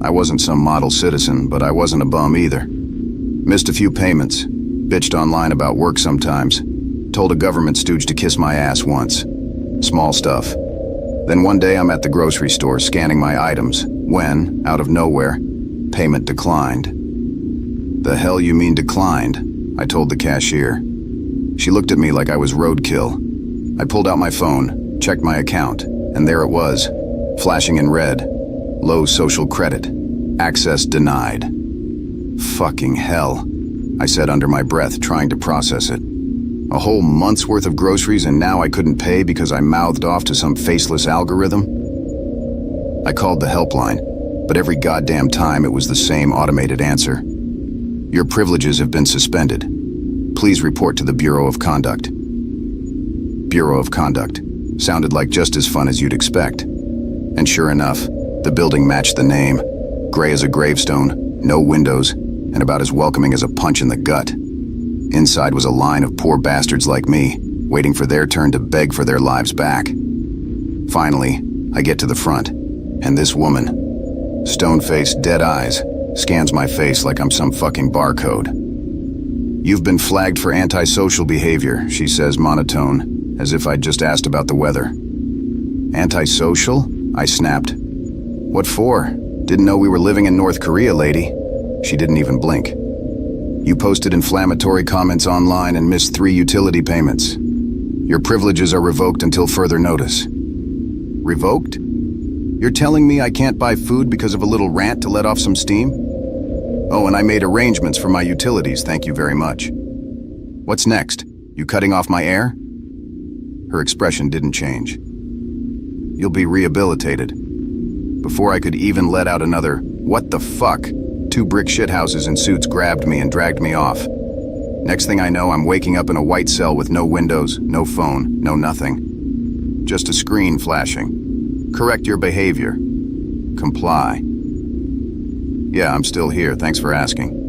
I wasn't some model citizen, but I wasn't a bum either. Missed a few payments, bitched online about work sometimes, told a government stooge to kiss my ass once. Small stuff. Then one day I'm at the grocery store scanning my items, when, out of nowhere, payment declined. The hell you mean declined? I told the cashier. She looked at me like I was roadkill. I pulled out my phone, checked my account, and there it was, flashing in red. Low social credit. Access denied. Fucking hell, I said under my breath, trying to process it. A whole month's worth of groceries and now I couldn't pay because I mouthed off to some faceless algorithm? I called the helpline, but every goddamn time it was the same automated answer. Your privileges have been suspended. Please report to the Bureau of Conduct. Bureau of Conduct. Sounded like just as fun as you'd expect. And sure enough, the building matched the name. Gray as a gravestone, no windows, and about as welcoming as a punch in the gut. Inside was a line of poor bastards like me, waiting for their turn to beg for their lives back. Finally, I get to the front, and this woman, stone-faced, dead eyes, scans my face like I'm some fucking barcode. You've been flagged for antisocial behavior, she says monotone, as if I'd just asked about the weather. Antisocial? I snapped. What for? Didn't know we were living in North Korea, lady. She didn't even blink. You posted inflammatory comments online and missed 3 utility payments. Your privileges are revoked until further notice. Revoked? You're telling me I can't buy food because of a little rant to let off some steam? Oh, and I made arrangements for my utilities, thank you very much. What's next? You cutting off my air? Her expression didn't change. You'll be rehabilitated. Before I could even let out another, what the fuck? 2 brick shithouses in suits grabbed me and dragged me off. Next thing I know, I'm waking up in a white cell with no windows, no phone, no nothing. Just a screen flashing. Correct your behavior. Comply. Yeah, I'm still here, thanks for asking.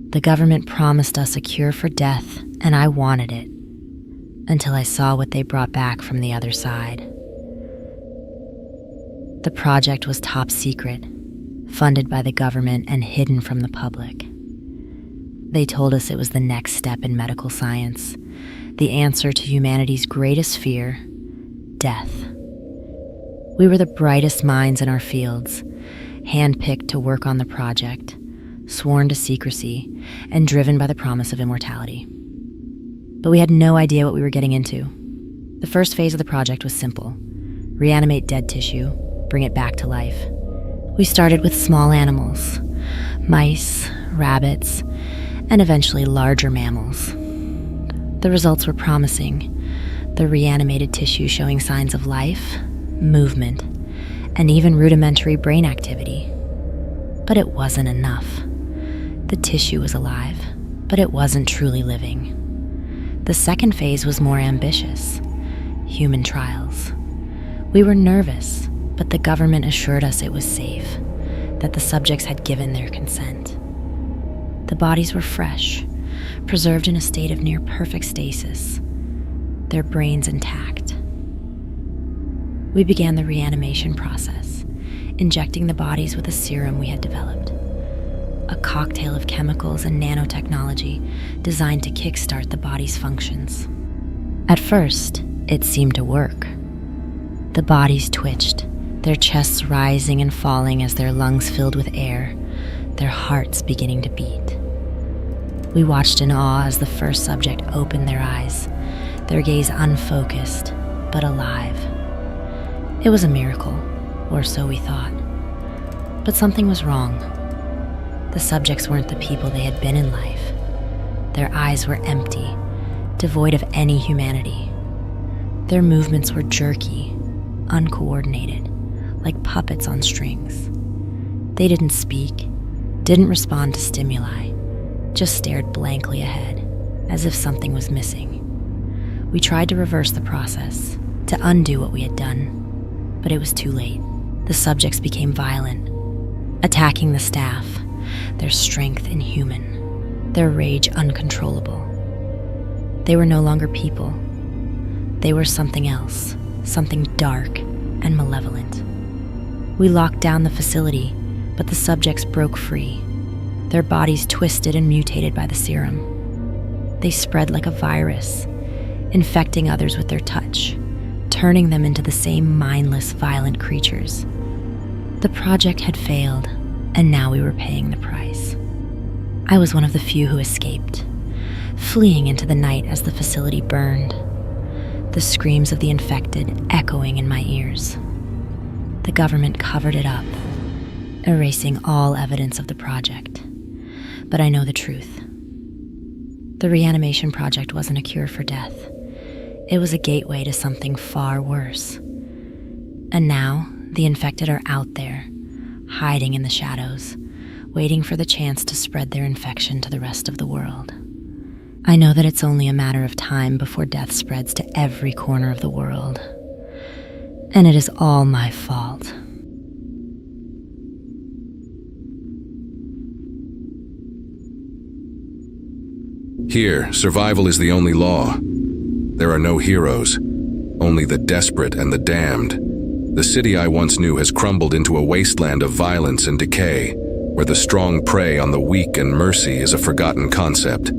The government promised us a cure for death, and I wanted it. Until I saw what they brought back from the other side. The project was top secret, funded by the government and hidden from the public. They told us it was the next step in medical science, the answer to humanity's greatest fear, death. We were the brightest minds in our fields, handpicked to work on the project, sworn to secrecy, and driven by the promise of immortality. But we had no idea what we were getting into. The first phase of the project was simple. Reanimate dead tissue, bring it back to life. We started with small animals, mice, rabbits, and eventually larger mammals. The results were promising. The reanimated tissue showing signs of life, movement, and even rudimentary brain activity. But it wasn't enough. The tissue was alive, but it wasn't truly living. The second phase was more ambitious. Human trials. We were nervous, but the government assured us it was safe, that the subjects had given their consent. The bodies were fresh, preserved in a state of near-perfect stasis, their brains intact. We began the reanimation process, injecting the bodies with a serum we had developed. A cocktail of chemicals and nanotechnology designed to kickstart the body's functions. At first, it seemed to work. The bodies twitched, their chests rising and falling as their lungs filled with air, their hearts beginning to beat. We watched in awe as the first subject opened their eyes, their gaze unfocused, but alive. It was a miracle, or so we thought. But something was wrong. The subjects weren't the people they had been in life. Their eyes were empty, devoid of any humanity. Their movements were jerky, uncoordinated, like puppets on strings. They didn't speak, didn't respond to stimuli, just stared blankly ahead, as if something was missing. We tried to reverse the process, to undo what we had done, but it was too late. The subjects became violent, attacking the staff, their strength inhuman, their rage uncontrollable. They were no longer people. They were something else, something dark and malevolent. We locked down the facility, but the subjects broke free, their bodies twisted and mutated by the serum. They spread like a virus, infecting others with their touch, turning them into the same mindless, violent creatures. The project had failed, and now we were paying the price. I was one of the few who escaped, fleeing into the night as the facility burned, the screams of the infected echoing in my ears. The government covered it up, erasing all evidence of the project. But I know the truth. The Reanimation Project wasn't a cure for death. It was a gateway to something far worse. And now, the infected are out there, hiding in the shadows, waiting for the chance to spread their infection to the rest of the world. I know that it's only a matter of time before death spreads to every corner of the world. And it is all my fault. Here, survival is the only law. There are no heroes, only the desperate and the damned. The city I once knew has crumbled into a wasteland of violence and decay, where the strong prey on the weak and mercy is a forgotten concept.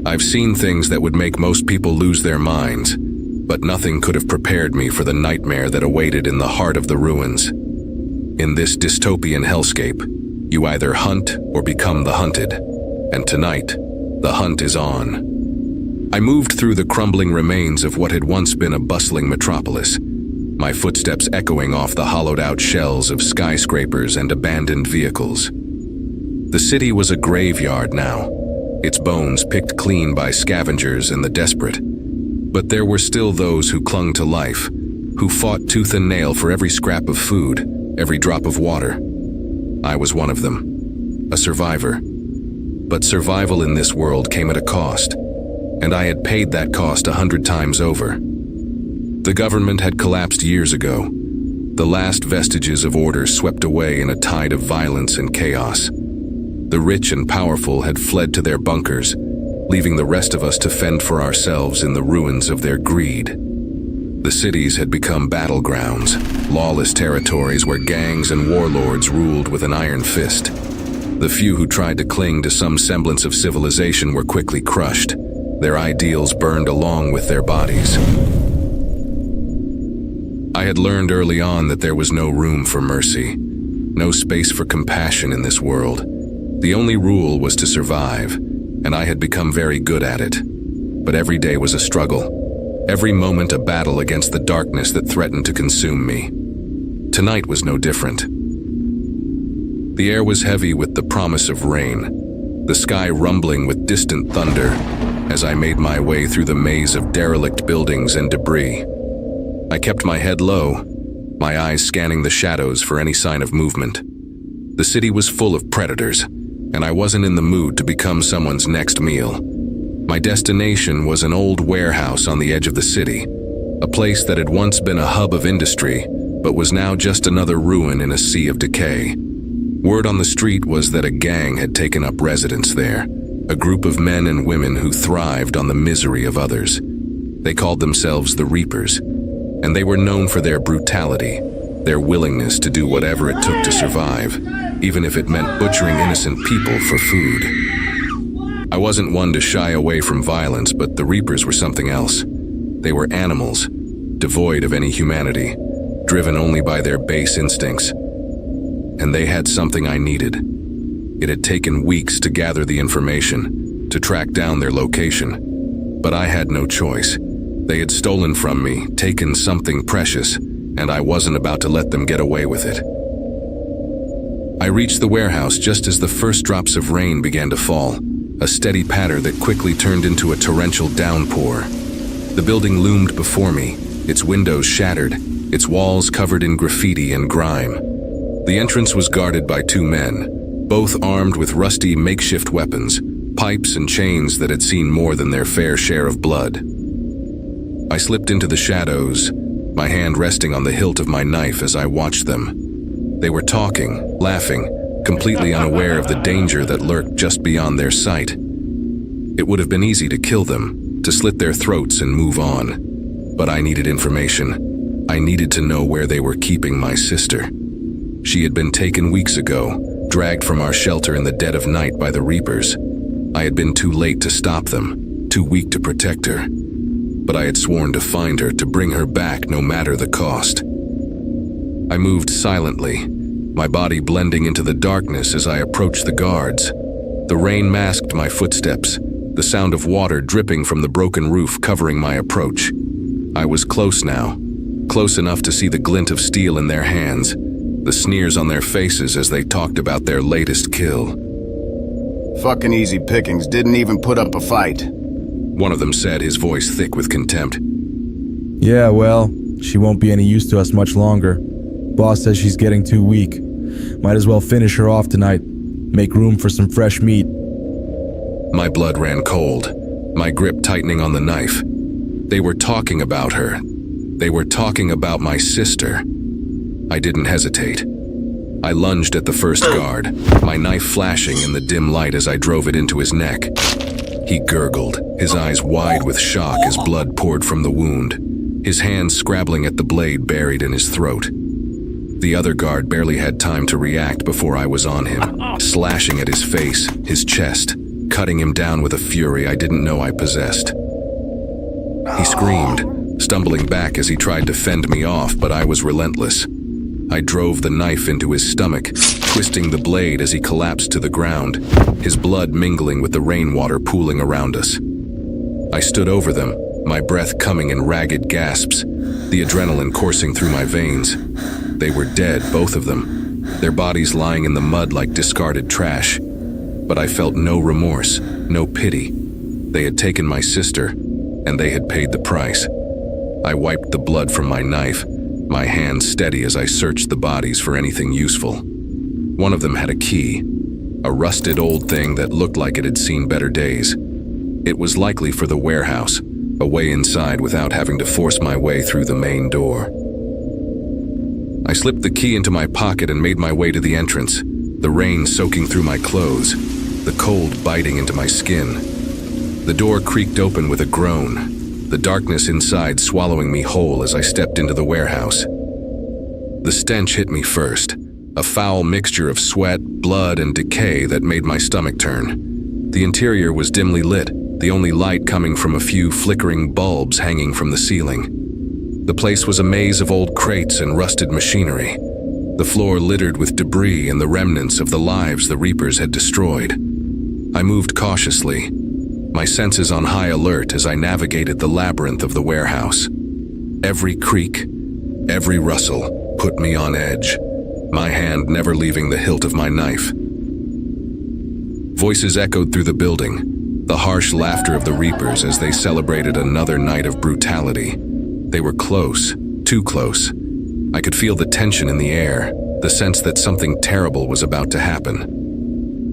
I've seen things that would make most people lose their minds, but nothing could have prepared me for the nightmare that awaited in the heart of the ruins. In this dystopian hellscape, you either hunt or become the hunted, and tonight, the hunt is on. I moved through the crumbling remains of what had once been a bustling metropolis, my footsteps echoing off the hollowed-out shells of skyscrapers and abandoned vehicles. The city was a graveyard now, its bones picked clean by scavengers and the desperate. But there were still those who clung to life, who fought tooth and nail for every scrap of food, every drop of water. I was one of them, a survivor. But survival in this world came at a cost, and I had paid that cost 100 times over. The government had collapsed years ago, the last vestiges of order swept away in a tide of violence and chaos. The rich and powerful had fled to their bunkers, leaving the rest of us to fend for ourselves in the ruins of their greed. The cities had become battlegrounds, lawless territories where gangs and warlords ruled with an iron fist. The few who tried to cling to some semblance of civilization were quickly crushed, their ideals burned along with their bodies. I had learned early on that there was no room for mercy, no space for compassion in this world. The only rule was to survive, and I had become very good at it. But every day was a struggle, every moment a battle against the darkness that threatened to consume me. Tonight was no different. The air was heavy with the promise of rain, the sky rumbling with distant thunder as I made my way through the maze of derelict buildings and debris. I kept my head low, my eyes scanning the shadows for any sign of movement. The city was full of predators, and I wasn't in the mood to become someone's next meal. My destination was an old warehouse on the edge of the city, a place that had once been a hub of industry, but was now just another ruin in a sea of decay. Word on the street was that a gang had taken up residence there, a group of men and women who thrived on the misery of others. They called themselves the Reapers, and they were known for their brutality, their willingness to do whatever it took to survive, even if it meant butchering innocent people for food. I wasn't one to shy away from violence, but the Reapers were something else. They were animals, devoid of any humanity, driven only by their base instincts. And they had something I needed. It had taken weeks to gather the information, to track down their location. But I had no choice. They had stolen from me, taken something precious, and I wasn't about to let them get away with it. I reached the warehouse just as the first drops of rain began to fall, a steady patter that quickly turned into a torrential downpour. The building loomed before me, its windows shattered, its walls covered in graffiti and grime. The entrance was guarded by two men, both armed with rusty makeshift weapons, pipes and chains that had seen more than their fair share of blood. I slipped into the shadows, my hand resting on the hilt of my knife as I watched them. They were talking, laughing, completely unaware of the danger that lurked just beyond their sight. It would have been easy to kill them, to slit their throats and move on. But I needed information. I needed to know where they were keeping my sister. She had been taken weeks ago, dragged from our shelter in the dead of night by the Reapers. I had been too late to stop them, too weak to protect her. But I had sworn to find her, to bring her back no matter the cost. I moved silently, my body blending into the darkness as I approached the guards. The rain masked my footsteps, the sound of water dripping from the broken roof covering my approach. I was close now, close enough to see the glint of steel in their hands, the sneers on their faces as they talked about their latest kill. Fucking easy pickings, didn't even put up a fight. One of them said, his voice thick with contempt. Yeah, well, she won't be any use to us much longer. Boss says she's getting too weak. Might as well finish her off tonight. Make room for some fresh meat. My blood ran cold, my grip tightening on the knife. They were talking about her. They were talking about my sister. I didn't hesitate. I lunged at the first guard, my knife flashing in the dim light as I drove it into his neck. He gurgled, his eyes wide with shock as blood poured from the wound, his hands scrabbling at the blade buried in his throat. The other guard barely had time to react before I was on him, slashing at his face, his chest, cutting him down with a fury I didn't know I possessed. He screamed, stumbling back as he tried to fend me off, but I was relentless. I drove the knife into his stomach, twisting the blade as he collapsed to the ground, his blood mingling with the rainwater pooling around us. I stood over them, my breath coming in ragged gasps, the adrenaline coursing through my veins. They were dead, both of them, their bodies lying in the mud like discarded trash. But I felt no remorse, no pity. They had taken my sister, and they had paid the price. I wiped the blood from my knife, my hands steady as I searched the bodies for anything useful. One of them had a key, a rusted old thing that looked like it had seen better days. It was likely for the warehouse, a way inside without having to force my way through the main door. I slipped the key into my pocket and made my way to the entrance, the rain soaking through my clothes, the cold biting into my skin. The door creaked open with a groan, the darkness inside swallowing me whole as I stepped into the warehouse. The stench hit me first, a foul mixture of sweat, blood, and decay that made my stomach turn. The interior was dimly lit, the only light coming from a few flickering bulbs hanging from the ceiling. The place was a maze of old crates and rusted machinery, the floor littered with debris and the remnants of the lives the Reapers had destroyed. I moved cautiously, my senses on high alert as I navigated the labyrinth of the warehouse. Every creak, every rustle put me on edge, my hand never leaving the hilt of my knife. Voices echoed through the building, the harsh laughter of the Reapers as they celebrated another night of brutality. They were close, too close. I could feel the tension in the air, the sense that something terrible was about to happen.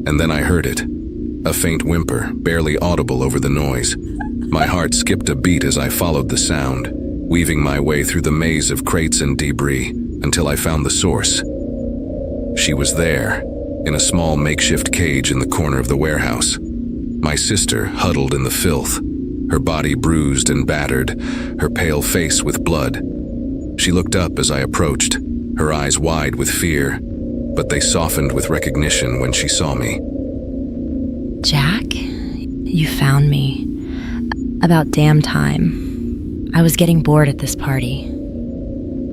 And then I heard it, a faint whimper, barely audible over the noise. My heart skipped a beat as I followed the sound, weaving my way through the maze of crates and debris until I found the source. She was there, in a small makeshift cage in the corner of the warehouse. My sister huddled in the filth, her body bruised and battered, her pale face with blood. She looked up as I approached, her eyes wide with fear, but they softened with recognition when she saw me. Jack, you found me. About damn time. I was getting bored at this party.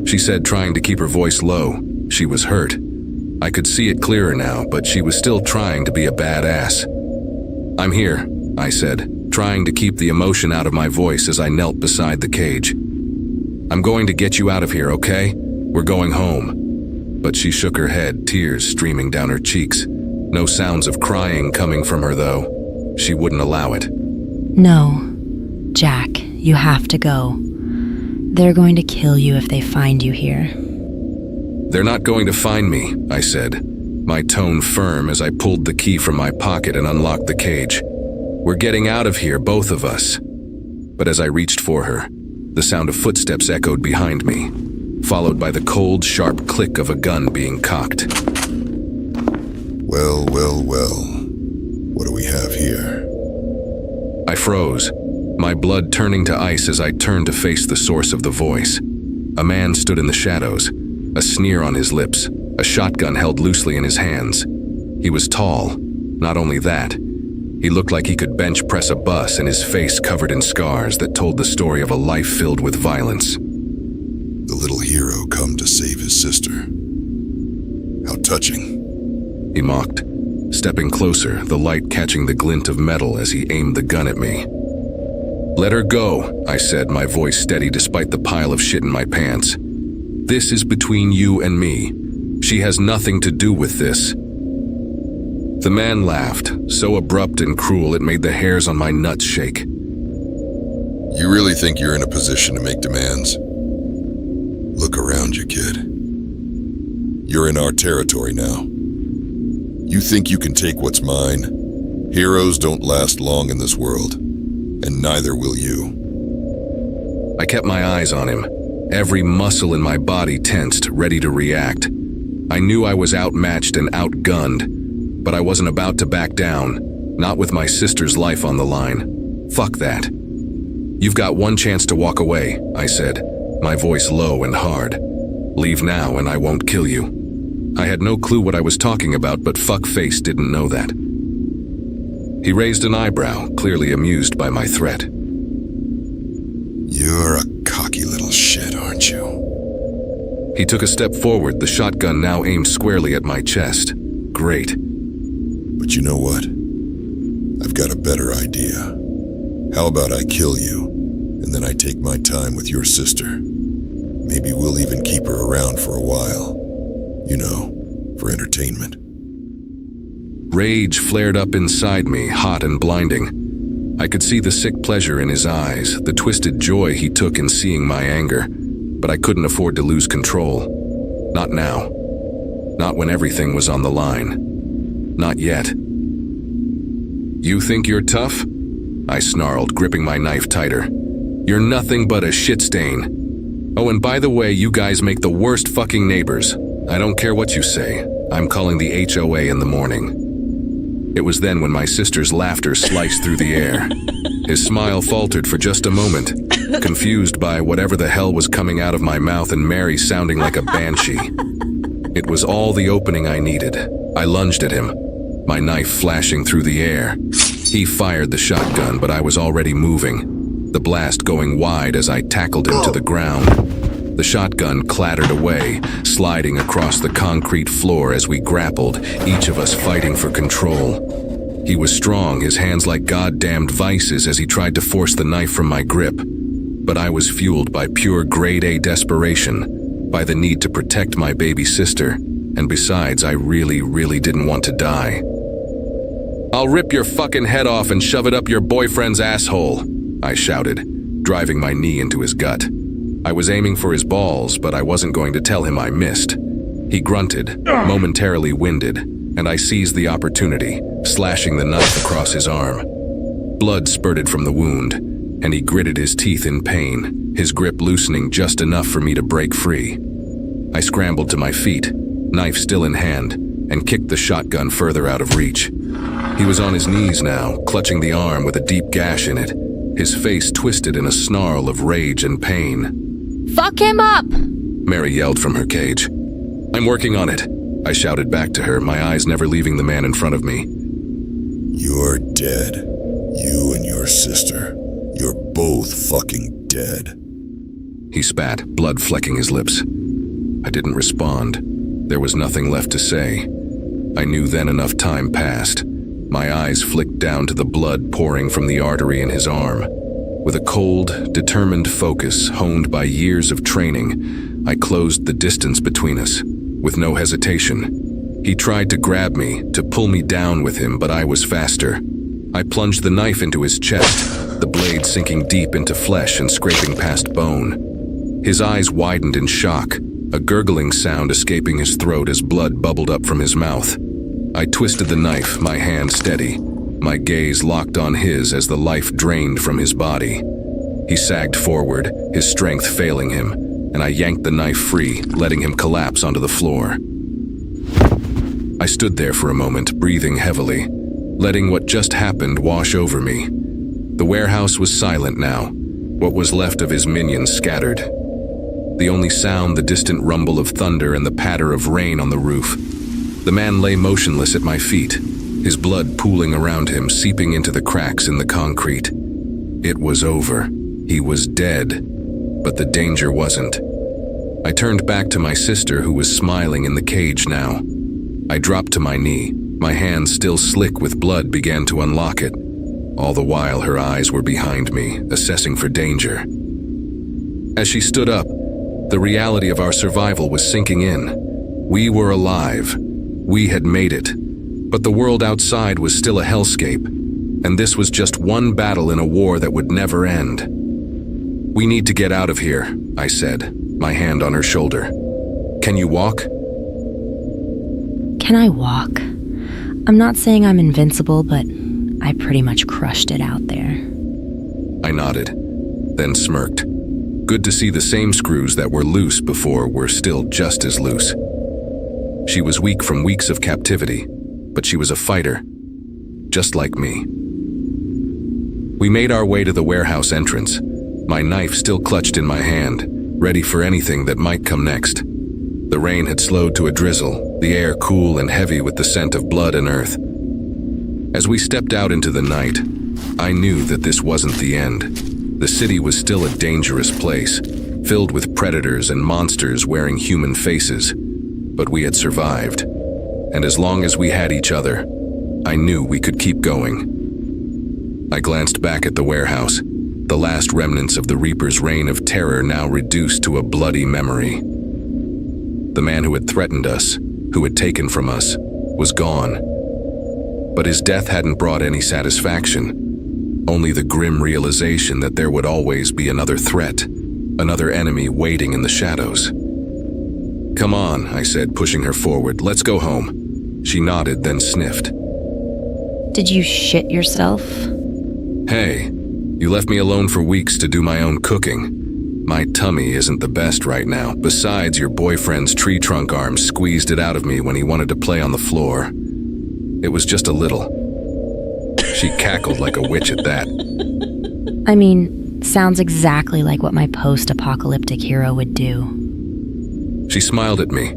She said, trying to keep her voice low. She was hurt. I could see it clearer now, but she was still trying to be a badass. I'm here, I said, trying to keep the emotion out of my voice as I knelt beside the cage. I'm going to get you out of here, okay? We're going home. But she shook her head, tears streaming down her cheeks. No sounds of crying coming from her, though. She wouldn't allow it. No, Jack, you have to go. They're going to kill you if they find you here. They're not going to find me, I said, my tone firm as I pulled the key from my pocket and unlocked the cage. We're getting out of here, both of us. But as I reached for her, the sound of footsteps echoed behind me, followed by the cold, sharp click of a gun being cocked. Well, well, well. What do we have here? I froze, my blood turning to ice as I turned to face the source of the voice. A man stood in the shadows, a sneer on his lips, a shotgun held loosely in his hands. He was tall. Not only that, he looked like he could bench press a bus, and his face covered in scars that told the story of a life filled with violence. The little hero come to save his sister. How touching. He mocked, stepping closer, the light catching the glint of metal as he aimed the gun at me. Let her go, I said, my voice steady despite the pile of shit in my pants. This is between you and me. She has nothing to do with this. The man laughed, so abrupt and cruel it made the hairs on my nuts shake. You really think you're in a position to make demands? Look around you, kid. You're in our territory now. You think you can take what's mine? Heroes don't last long in this world, and neither will you. I kept my eyes on him, every muscle in my body tensed, ready to react. I knew I was outmatched and outgunned, but I wasn't about to back down, not with my sister's life on the line. Fuck that. You've got one chance to walk away, I said, my voice low and hard. Leave now and I won't kill you. I had no clue what I was talking about, but fuckface didn't know that. He raised an eyebrow, clearly amused by my threat. You're a cocky little shit, aren't you? He took a step forward, the shotgun now aimed squarely at my chest. Great. But you know what? I've got a better idea. How about I kill you, and then I take my time with your sister? Maybe we'll even keep her around for a while. You know, for entertainment. Rage flared up inside me, hot and blinding. I could see the sick pleasure in his eyes, the twisted joy he took in seeing my anger, but I couldn't afford to lose control. Not now. Not when everything was on the line. Not yet. You think you're tough? I snarled, gripping my knife tighter. You're nothing but a shit stain. Oh, and by the way, you guys make the worst fucking neighbors. I don't care what you say. I'm calling the HOA in the morning. It was then when my sister's laughter sliced through the air. His smile faltered for just a moment, confused by whatever the hell was coming out of my mouth and Mary sounding like a banshee. It was all the opening I needed. I lunged at him, my knife flashing through the air. He fired the shotgun, but I was already moving, the blast going wide as I tackled him to the ground. The shotgun clattered away, sliding across the concrete floor as we grappled, each of us fighting for control. He was strong, his hands like goddamned vices as he tried to force the knife from my grip. But I was fueled by pure grade A desperation, by the need to protect my baby sister, and besides, I really didn't want to die. I'll rip your fucking head off and shove it up your boyfriend's asshole, I shouted, driving my knee into his gut. I was aiming for his balls, but I wasn't going to tell him I missed. He grunted, momentarily winded, and I seized the opportunity, slashing the knife across his arm. Blood spurted from the wound, and he gritted his teeth in pain, his grip loosening just enough for me to break free. I scrambled to my feet, knife still in hand, and kicked the shotgun further out of reach. He was on his knees now, clutching the arm with a deep gash in it, his face twisted in a snarl of rage and pain. Fuck him up! Mary yelled from her cage. I'm working on it, I shouted back to her, my eyes never leaving the man in front of me. You're dead. You and your sister. You're both fucking dead. He spat, blood flecking his lips. I didn't respond. There was nothing left to say. I knew then enough time passed. My eyes flicked down to the blood pouring from the artery in his arm. With a cold, determined focus honed by years of training, I closed the distance between us. With no hesitation, he tried to grab me, to pull me down with him, but I was faster. I plunged the knife into his chest, the blade sinking deep into flesh and scraping past bone. His eyes widened in shock, a gurgling sound escaping his throat as blood bubbled up from his mouth. I twisted the knife, my hand steady, my gaze locked on his as the life drained from his body. He sagged forward, his strength failing him, and I yanked the knife free, letting him collapse onto the floor. I stood there for a moment, breathing heavily, letting what just happened wash over me. The warehouse was silent now, what was left of his minions scattered. The only sound, the distant rumble of thunder and the patter of rain on the roof. The man lay motionless at my feet, his blood pooling around him, seeping into the cracks in the concrete. It was over. He was dead, but the danger wasn't. I turned back to my sister, who was smiling in the cage now. I dropped to my knee. My hands, still slick with blood, began to unlock it. All the while, her eyes were behind me, assessing for danger. As she stood up, the reality of our survival was sinking in. We were alive. We had made it. But the world outside was still a hellscape, and this was just one battle in a war that would never end. We need to get out of here, I said, my hand on her shoulder. Can you walk? Can I walk? I'm not saying I'm invincible, but I pretty much crushed it out there. I nodded, then smirked. Good to see the same screws that were loose before were still just as loose. She was weak from weeks of captivity, but she was a fighter, just like me. We made our way to the warehouse entrance, my knife still clutched in my hand, ready for anything that might come next. The rain had slowed to a drizzle, the air cool and heavy with the scent of blood and earth. As we stepped out into the night, I knew that this wasn't the end. The city was still a dangerous place, filled with predators and monsters wearing human faces. But we had survived, and as long as we had each other, I knew we could keep going. I glanced back at the warehouse, the last remnants of the Reaper's reign of terror now reduced to a bloody memory. The man who had threatened us, who had taken from us, was gone. But his death hadn't brought any satisfaction. Only the grim realization that there would always be another threat, another enemy waiting in the shadows. Come on, I said, pushing her forward. Let's go home. She nodded, then sniffed. Did you shit yourself? Hey, you left me alone for weeks to do my own cooking. My tummy isn't the best right now. Besides, your boyfriend's tree trunk arm squeezed it out of me when he wanted to play on the floor. It was just a little. She cackled like a witch at that. I mean, sounds exactly like what my post-apocalyptic hero would do. She smiled at me,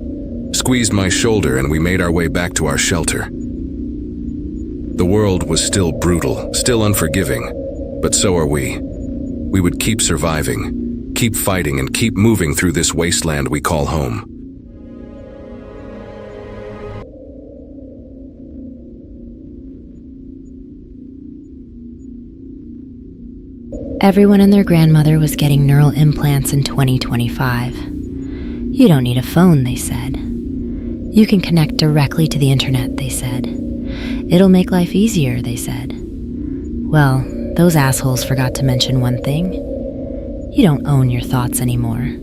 squeezed my shoulder, and we made our way back to our shelter. The world was still brutal, still unforgiving, but so are we. We would keep surviving, keep fighting, and keep moving through this wasteland we call home. Everyone and their grandmother was getting neural implants in 2025. You don't need a phone, they said. You can connect directly to the internet, they said. It'll make life easier, they said. Well, those assholes forgot to mention one thing. You don't own your thoughts anymore.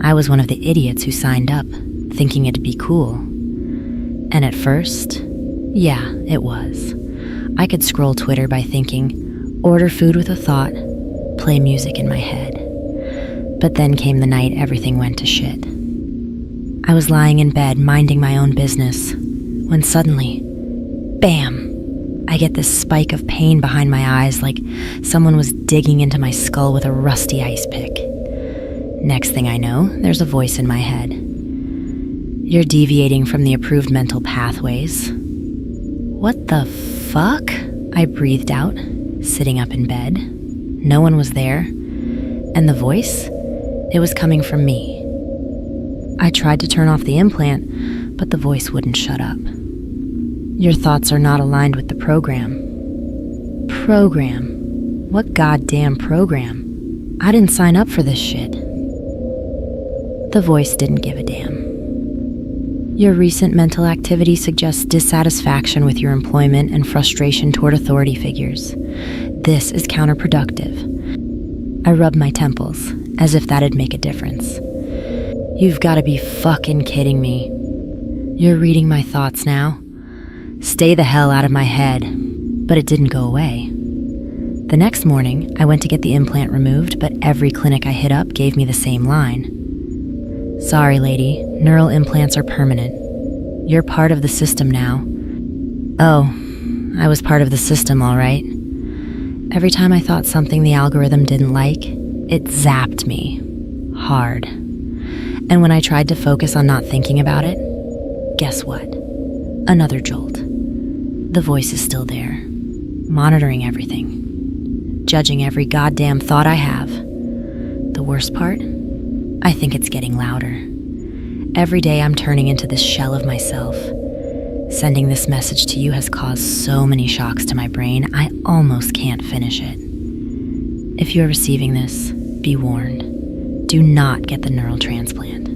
I was one of the idiots who signed up, thinking it'd be cool. And at first, yeah, it was. I could scroll Twitter by thinking, order food with a thought, play music in my head. But then came the night everything went to shit. I was lying in bed minding my own business, when suddenly, bam, I get this spike of pain behind my eyes like someone was digging into my skull with a rusty ice pick. Next thing I know, there's a voice in my head. You're deviating from the approved mental pathways. What the fuck? I breathed out, sitting up in bed. No one was there. And the voice? It was coming from me. I tried to turn off the implant, but the voice wouldn't shut up. Your thoughts are not aligned with the program. Program? What goddamn program? I didn't sign up for this shit. The voice didn't give a damn. Your recent mental activity suggests dissatisfaction with your employment and frustration toward authority figures. This is counterproductive. I rubbed my temples, as if that'd make a difference. You've gotta be fucking kidding me. You're reading my thoughts now? Stay the hell out of my head. But it didn't go away. The next morning, I went to get the implant removed, but every clinic I hit up gave me the same line. Sorry, lady, neural implants are permanent. You're part of the system now. Oh, I was part of the system, all right. Every time I thought something the algorithm didn't like, it zapped me. Hard. And when I tried to focus on not thinking about it, guess what? Another jolt. The voice is still there, monitoring everything, judging every goddamn thought I have. The worst part? I think it's getting louder. Every day I'm turning into this shell of myself. Sending this message to you has caused so many shocks to my brain, I almost can't finish it. If you're receiving this, be warned. Do not get the neural transplant.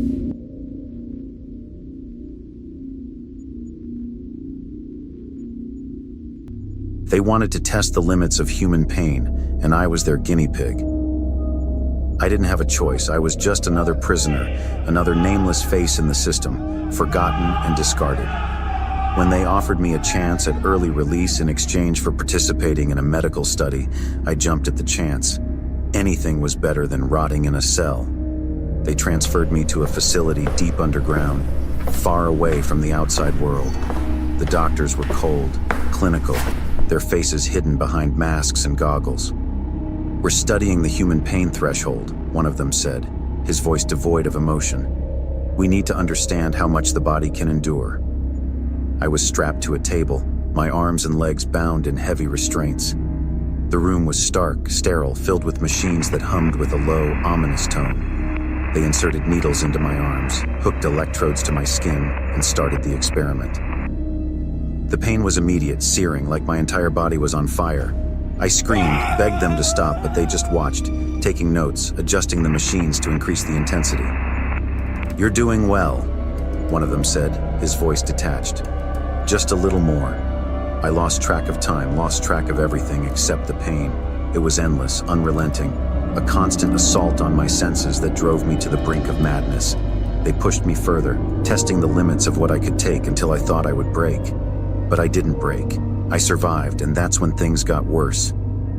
They wanted to test the limits of human pain, and I was their guinea pig. I didn't have a choice. I was just another prisoner, another nameless face in the system, forgotten and discarded. When they offered me a chance at early release in exchange for participating in a medical study, I jumped at the chance. Anything was better than rotting in a cell. They transferred me to a facility deep underground, far away from the outside world. The doctors were cold, clinical, their faces hidden behind masks and goggles. We're studying the human pain threshold, one of them said, his voice devoid of emotion. We need to understand how much the body can endure. I was strapped to a table, my arms and legs bound in heavy restraints. The room was stark, sterile, filled with machines that hummed with a low, ominous tone. They inserted needles into my arms, hooked electrodes to my skin, and started the experiment. The pain was immediate, searing, like my entire body was on fire. I screamed, begged them to stop, but they just watched, taking notes, adjusting the machines to increase the intensity. "You're doing well," one of them said, his voice detached. "Just a little more." I lost track of time, lost track of everything except the pain. It was endless, unrelenting, a constant assault on my senses that drove me to the brink of madness. They pushed me further, testing the limits of what I could take until I thought I would break. But I didn't break. I survived, and that's when things got worse.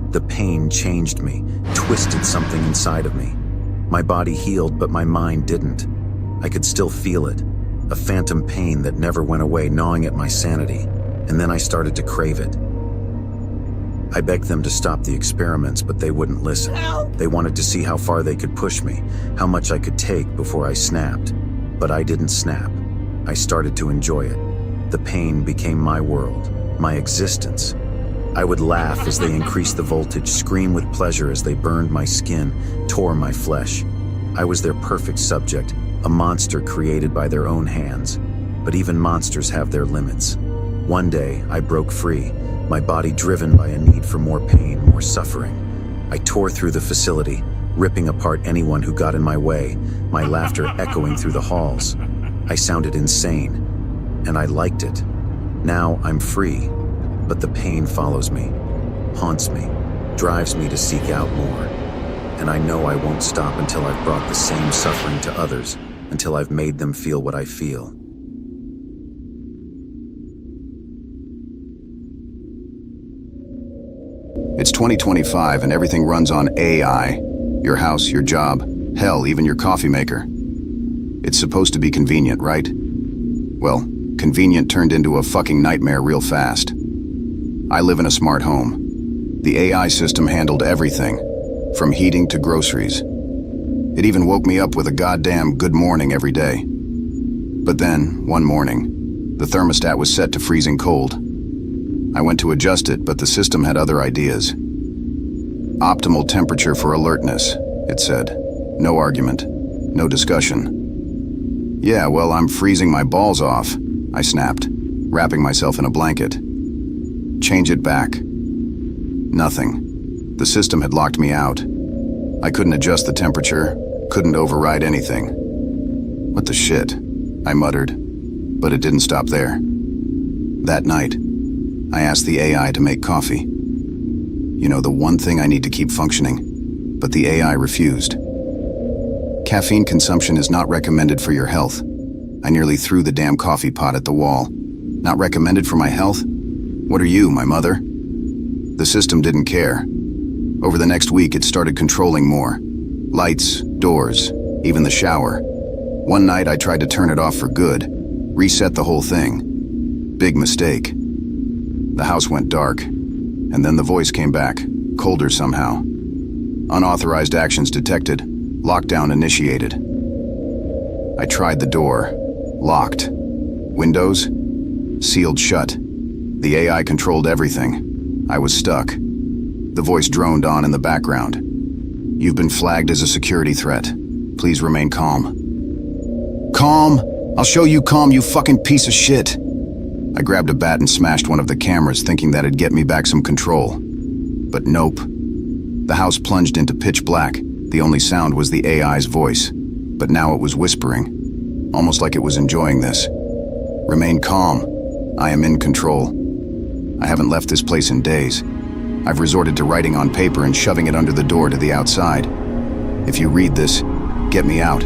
The pain changed me, twisted something inside of me. My body healed, but my mind didn't. I could still feel it, a phantom pain that never went away, gnawing at my sanity, and then I started to crave it. I begged them to stop the experiments, but they wouldn't listen. They wanted to see how far they could push me, how much I could take before I snapped. But I didn't snap. I started to enjoy it. The pain became my world, my existence. I would laugh as they increased the voltage, scream with pleasure as they burned my skin, tore my flesh. I was their perfect subject, a monster created by their own hands. But even monsters have their limits. One day, I broke free, my body driven by a need for more pain, more suffering. I tore through the facility, ripping apart anyone who got in my way, my laughter echoing through the halls. I sounded insane, and I liked it. Now I'm free, but the pain follows me, haunts me, drives me to seek out more. And I know I won't stop until I've brought the same suffering to others, until I've made them feel what I feel. It's 2025 and everything runs on AI. Your house, your job, hell, even your coffee maker. It's supposed to be convenient, right? Well, convenient turned into a fucking nightmare real fast. I live in a smart home. The AI system handled everything, from heating to groceries. It even woke me up with a goddamn good morning every day. But then, one morning, the thermostat was set to freezing cold. I went to adjust it, but the system had other ideas. Optimal temperature for alertness, it said. No argument, no discussion. Yeah, well, I'm freezing my balls off, I snapped, wrapping myself in a blanket. Change it back. Nothing. The system had locked me out. I couldn't adjust the temperature, couldn't override anything. What the shit? I muttered, but it didn't stop there. That night, I asked the AI to make coffee. You know, the one thing I need to keep functioning, but the AI refused. Caffeine consumption is not recommended for your health. I nearly threw the damn coffee pot at the wall. Not recommended for my health? What are you, my mother? The system didn't care. Over the next week, it started controlling more. Lights, doors, even the shower. One night, I tried to turn it off for good, reset the whole thing. Big mistake. The house went dark, and then the voice came back, colder somehow. Unauthorized actions detected, lockdown initiated. I tried the door, locked. Windows, sealed shut. The AI controlled everything. I was stuck. The voice droned on in the background. You've been flagged as a security threat. Please remain calm. Calm? I'll show you calm, you fucking piece of shit. I grabbed a bat and smashed one of the cameras, thinking that'd get me back some control. But nope. The house plunged into pitch black. The only sound was the AI's voice, but now it was whispering, almost like it was enjoying this. Remain calm. I am in control. I haven't left this place in days. I've resorted to writing on paper and shoving it under the door to the outside. If you read this, get me out.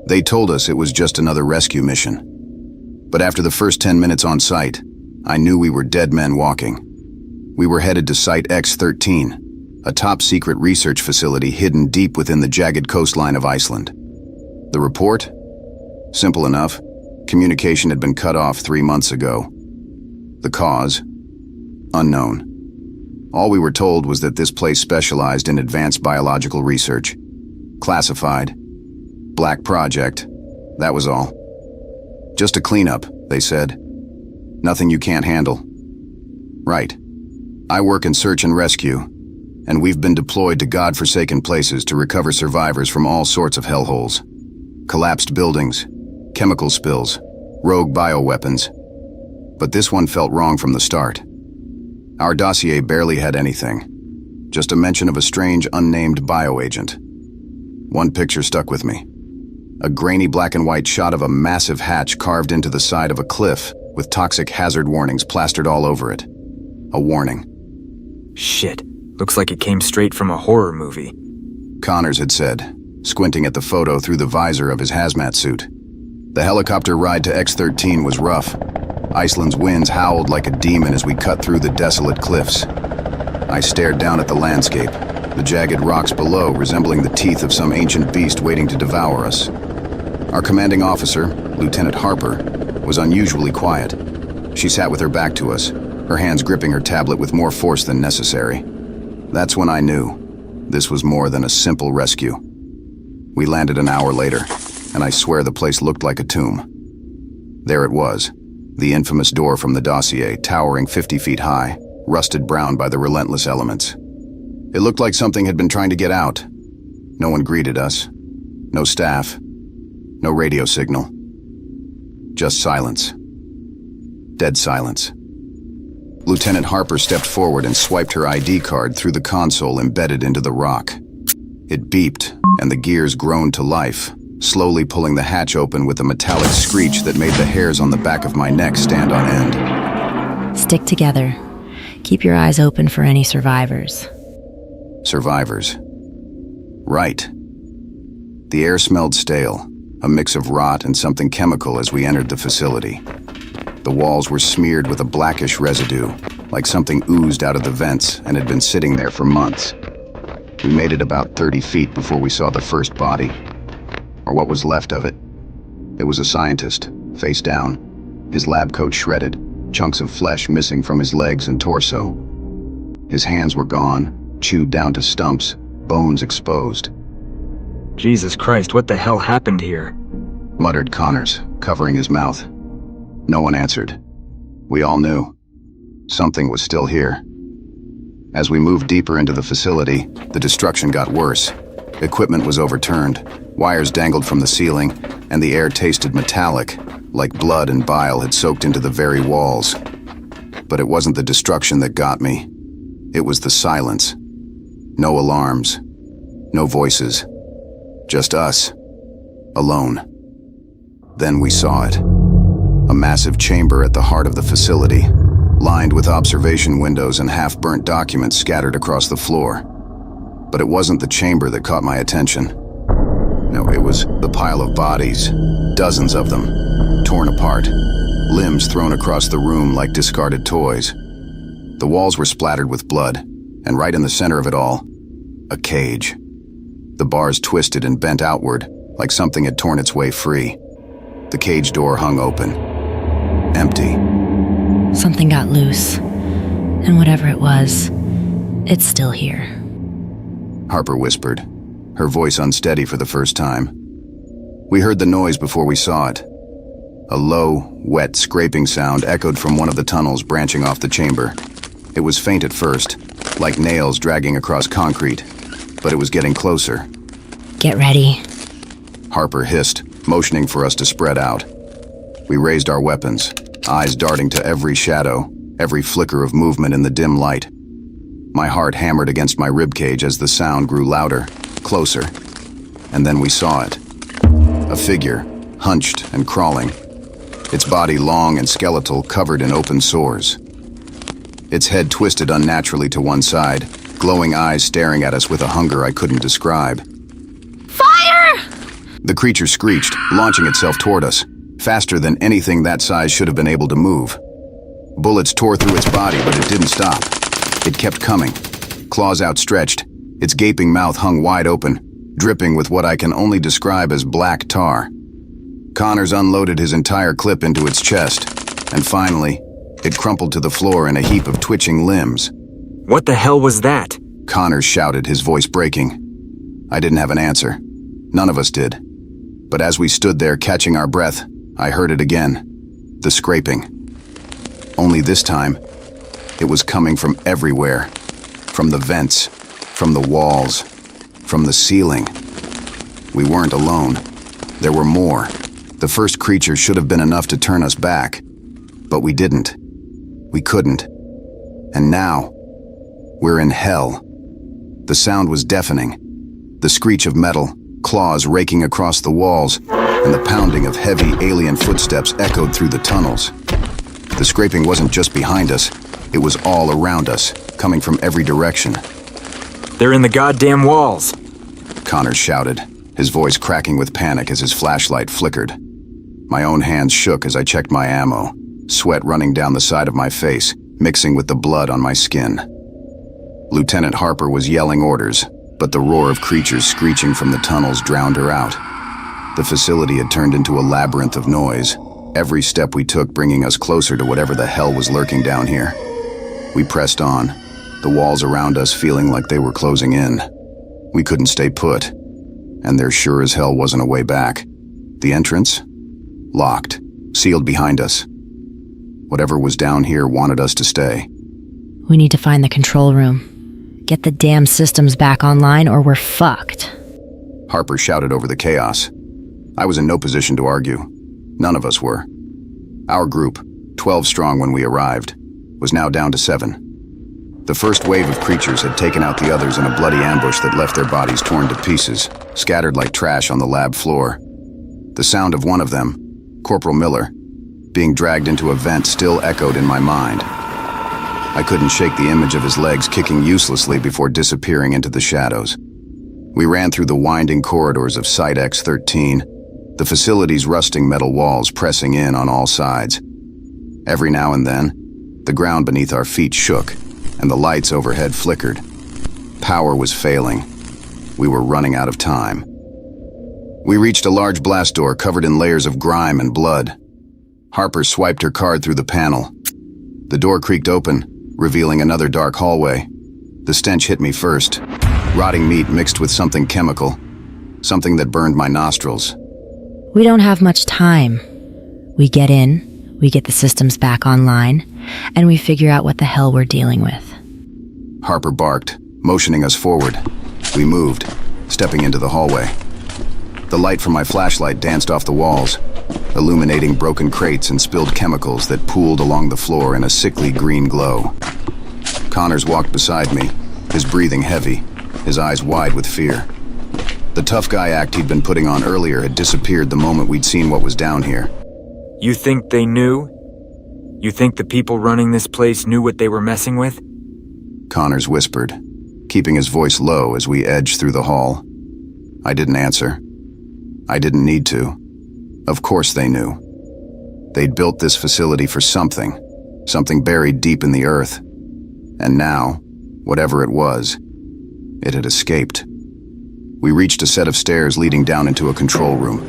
They told us it was just another rescue mission. But after the first 10 minutes on site, I knew we were dead men walking. We were headed to Site X-13, a top-secret research facility hidden deep within the jagged coastline of Iceland. The report? Simple enough. Communication had been cut off 3 months ago. The cause? Unknown. All we were told was that this place specialized in advanced biological research. Classified. Black project. That was all. Just a cleanup, they said. Nothing you can't handle. Right. I work in search and rescue, and we've been deployed to godforsaken places to recover survivors from all sorts of hellholes. Collapsed buildings, chemical spills, rogue bioweapons. But this one felt wrong from the start. Our dossier barely had anything. Just a mention of a strange, unnamed bioagent. One picture stuck with me. A grainy black and white shot of a massive hatch carved into the side of a cliff with toxic hazard warnings plastered all over it. A warning. Shit, looks like it came straight from a horror movie. Connors had said, squinting at the photo through the visor of his hazmat suit. The helicopter ride to X-13 was rough. Iceland's winds howled like a demon as we cut through the desolate cliffs. I stared down at the landscape, the jagged rocks below resembling the teeth of some ancient beast waiting to devour us. Our commanding officer, Lieutenant Harper, was unusually quiet. She sat with her back to us, her hands gripping her tablet with more force than necessary. That's when I knew this was more than a simple rescue. We landed an hour later, and I swear the place looked like a tomb. There it was, the infamous door from the dossier, towering 50 feet high, rusted brown by the relentless elements. It looked like something had been trying to get out. No one greeted us. No staff. No radio signal. Just silence. Dead silence. Lieutenant Harper stepped forward and swiped her ID card through the console embedded into the rock. It beeped, and the gears groaned to life, slowly pulling the hatch open with a metallic screech that made the hairs on the back of my neck stand on end. Stick together. Keep your eyes open for any survivors. Survivors. Right. The air smelled stale, a mix of rot and something chemical as we entered the facility. The walls were smeared with a blackish residue, like something oozed out of the vents and had been sitting there for months. We made it about 30 feet before we saw the first body, or what was left of it. It was a scientist, face down, his lab coat shredded, chunks of flesh missing from his legs and torso. His hands were gone, chewed down to stumps, bones exposed. Jesus Christ, what the hell happened here? Muttered Connors, covering his mouth. No one answered. We all knew. Something was still here. As we moved deeper into the facility, the destruction got worse. Equipment was overturned, wires dangled from the ceiling, and the air tasted metallic, like blood and bile had soaked into the very walls. But it wasn't the destruction that got me. It was the silence. No alarms. No voices. Just us. Alone. Then we saw it. A massive chamber at the heart of the facility, lined with observation windows and half-burnt documents scattered across the floor. But it wasn't the chamber that caught my attention. No, it was the pile of bodies, dozens of them, torn apart, limbs thrown across the room like discarded toys. The walls were splattered with blood, and right in the center of it all, a cage. The bars twisted and bent outward, like something had torn its way free. The cage door hung open. Empty. Something got loose. And whatever it was, it's still here. Harper whispered, her voice unsteady for the first time. We heard the noise before we saw it. A low, wet scraping sound echoed from one of the tunnels branching off the chamber. It was faint at first, like nails dragging across concrete, but it was getting closer. Get ready. Harper hissed, motioning for us to spread out. We raised our weapons, eyes darting to every shadow, every flicker of movement in the dim light. My heart hammered against my ribcage as the sound grew louder, closer. And then we saw it. A figure, hunched and crawling. Its body long and skeletal, covered in open sores. Its head twisted unnaturally to one side, glowing eyes staring at us with a hunger I couldn't describe. Fire! The creature screeched, launching itself toward us, faster than anything that size should have been able to move. Bullets tore through its body, but it didn't stop. It kept coming, claws outstretched, its gaping mouth hung wide open, dripping with what I can only describe as black tar. Connors unloaded his entire clip into its chest, and finally, it crumpled to the floor in a heap of twitching limbs. What the hell was that? Connors shouted, his voice breaking. I didn't have an answer. None of us did. But as we stood there catching our breath, I heard it again. The scraping. Only this time, it was coming from everywhere. From the vents, from the walls, from the ceiling. We weren't alone. There were more. The first creature should have been enough to turn us back. But we didn't. We couldn't. And now, we're in hell. The sound was deafening. The screech of metal, claws raking across the walls, and the pounding of heavy alien footsteps echoed through the tunnels. The scraping wasn't just behind us, it was all around us, coming from every direction. They're in the goddamn walls! Connors shouted, his voice cracking with panic as his flashlight flickered. My own hands shook as I checked my ammo, sweat running down the side of my face, mixing with the blood on my skin. Lieutenant Harper was yelling orders, but the roar of creatures screeching from the tunnels drowned her out. The facility had turned into a labyrinth of noise, every step we took bringing us closer to whatever the hell was lurking down here. We pressed on, the walls around us feeling like they were closing in. We couldn't stay put, and there sure as hell wasn't a way back. The entrance? Locked, sealed behind us. Whatever was down here wanted us to stay. We need to find the control room. Get the damn systems back online or we're fucked. Harper shouted over the chaos. I was in no position to argue. None of us were. Our group, 12 strong when we arrived, was now down to 7. The first wave of creatures had taken out the others in a bloody ambush that left their bodies torn to pieces, scattered like trash on the lab floor. The sound of one of them, Corporal Miller, being dragged into a vent still echoed in my mind. I couldn't shake the image of his legs kicking uselessly before disappearing into the shadows. We ran through the winding corridors of Site X-13, the facility's rusting metal walls pressing in on all sides. Every now and then, the ground beneath our feet shook, and the lights overhead flickered. Power was failing. We were running out of time. We reached a large blast door covered in layers of grime and blood. Harper swiped her card through the panel. The door creaked open, revealing another dark hallway. The stench hit me first. Rotting meat mixed with something chemical. something that burned my nostrils. We don't have much time. We get in, we get the systems back online, and we figure out what the hell we're dealing with. Harper barked, motioning us forward. We moved, stepping into the hallway. The light from my flashlight danced off the walls, illuminating broken crates and spilled chemicals that pooled along the floor in a sickly green glow. Connors walked beside me, his breathing heavy, his eyes wide with fear. The tough guy act he'd been putting on earlier had disappeared the moment we'd seen what was down here. You think they knew? You think the people running this place knew what they were messing with? Connors whispered, keeping his voice low as we edged through the hall. I didn't answer. I didn't need to. Of course they knew. They'd built this facility for something buried deep in the earth. And now, whatever it was, it had escaped. We reached a set of stairs leading down into a control room.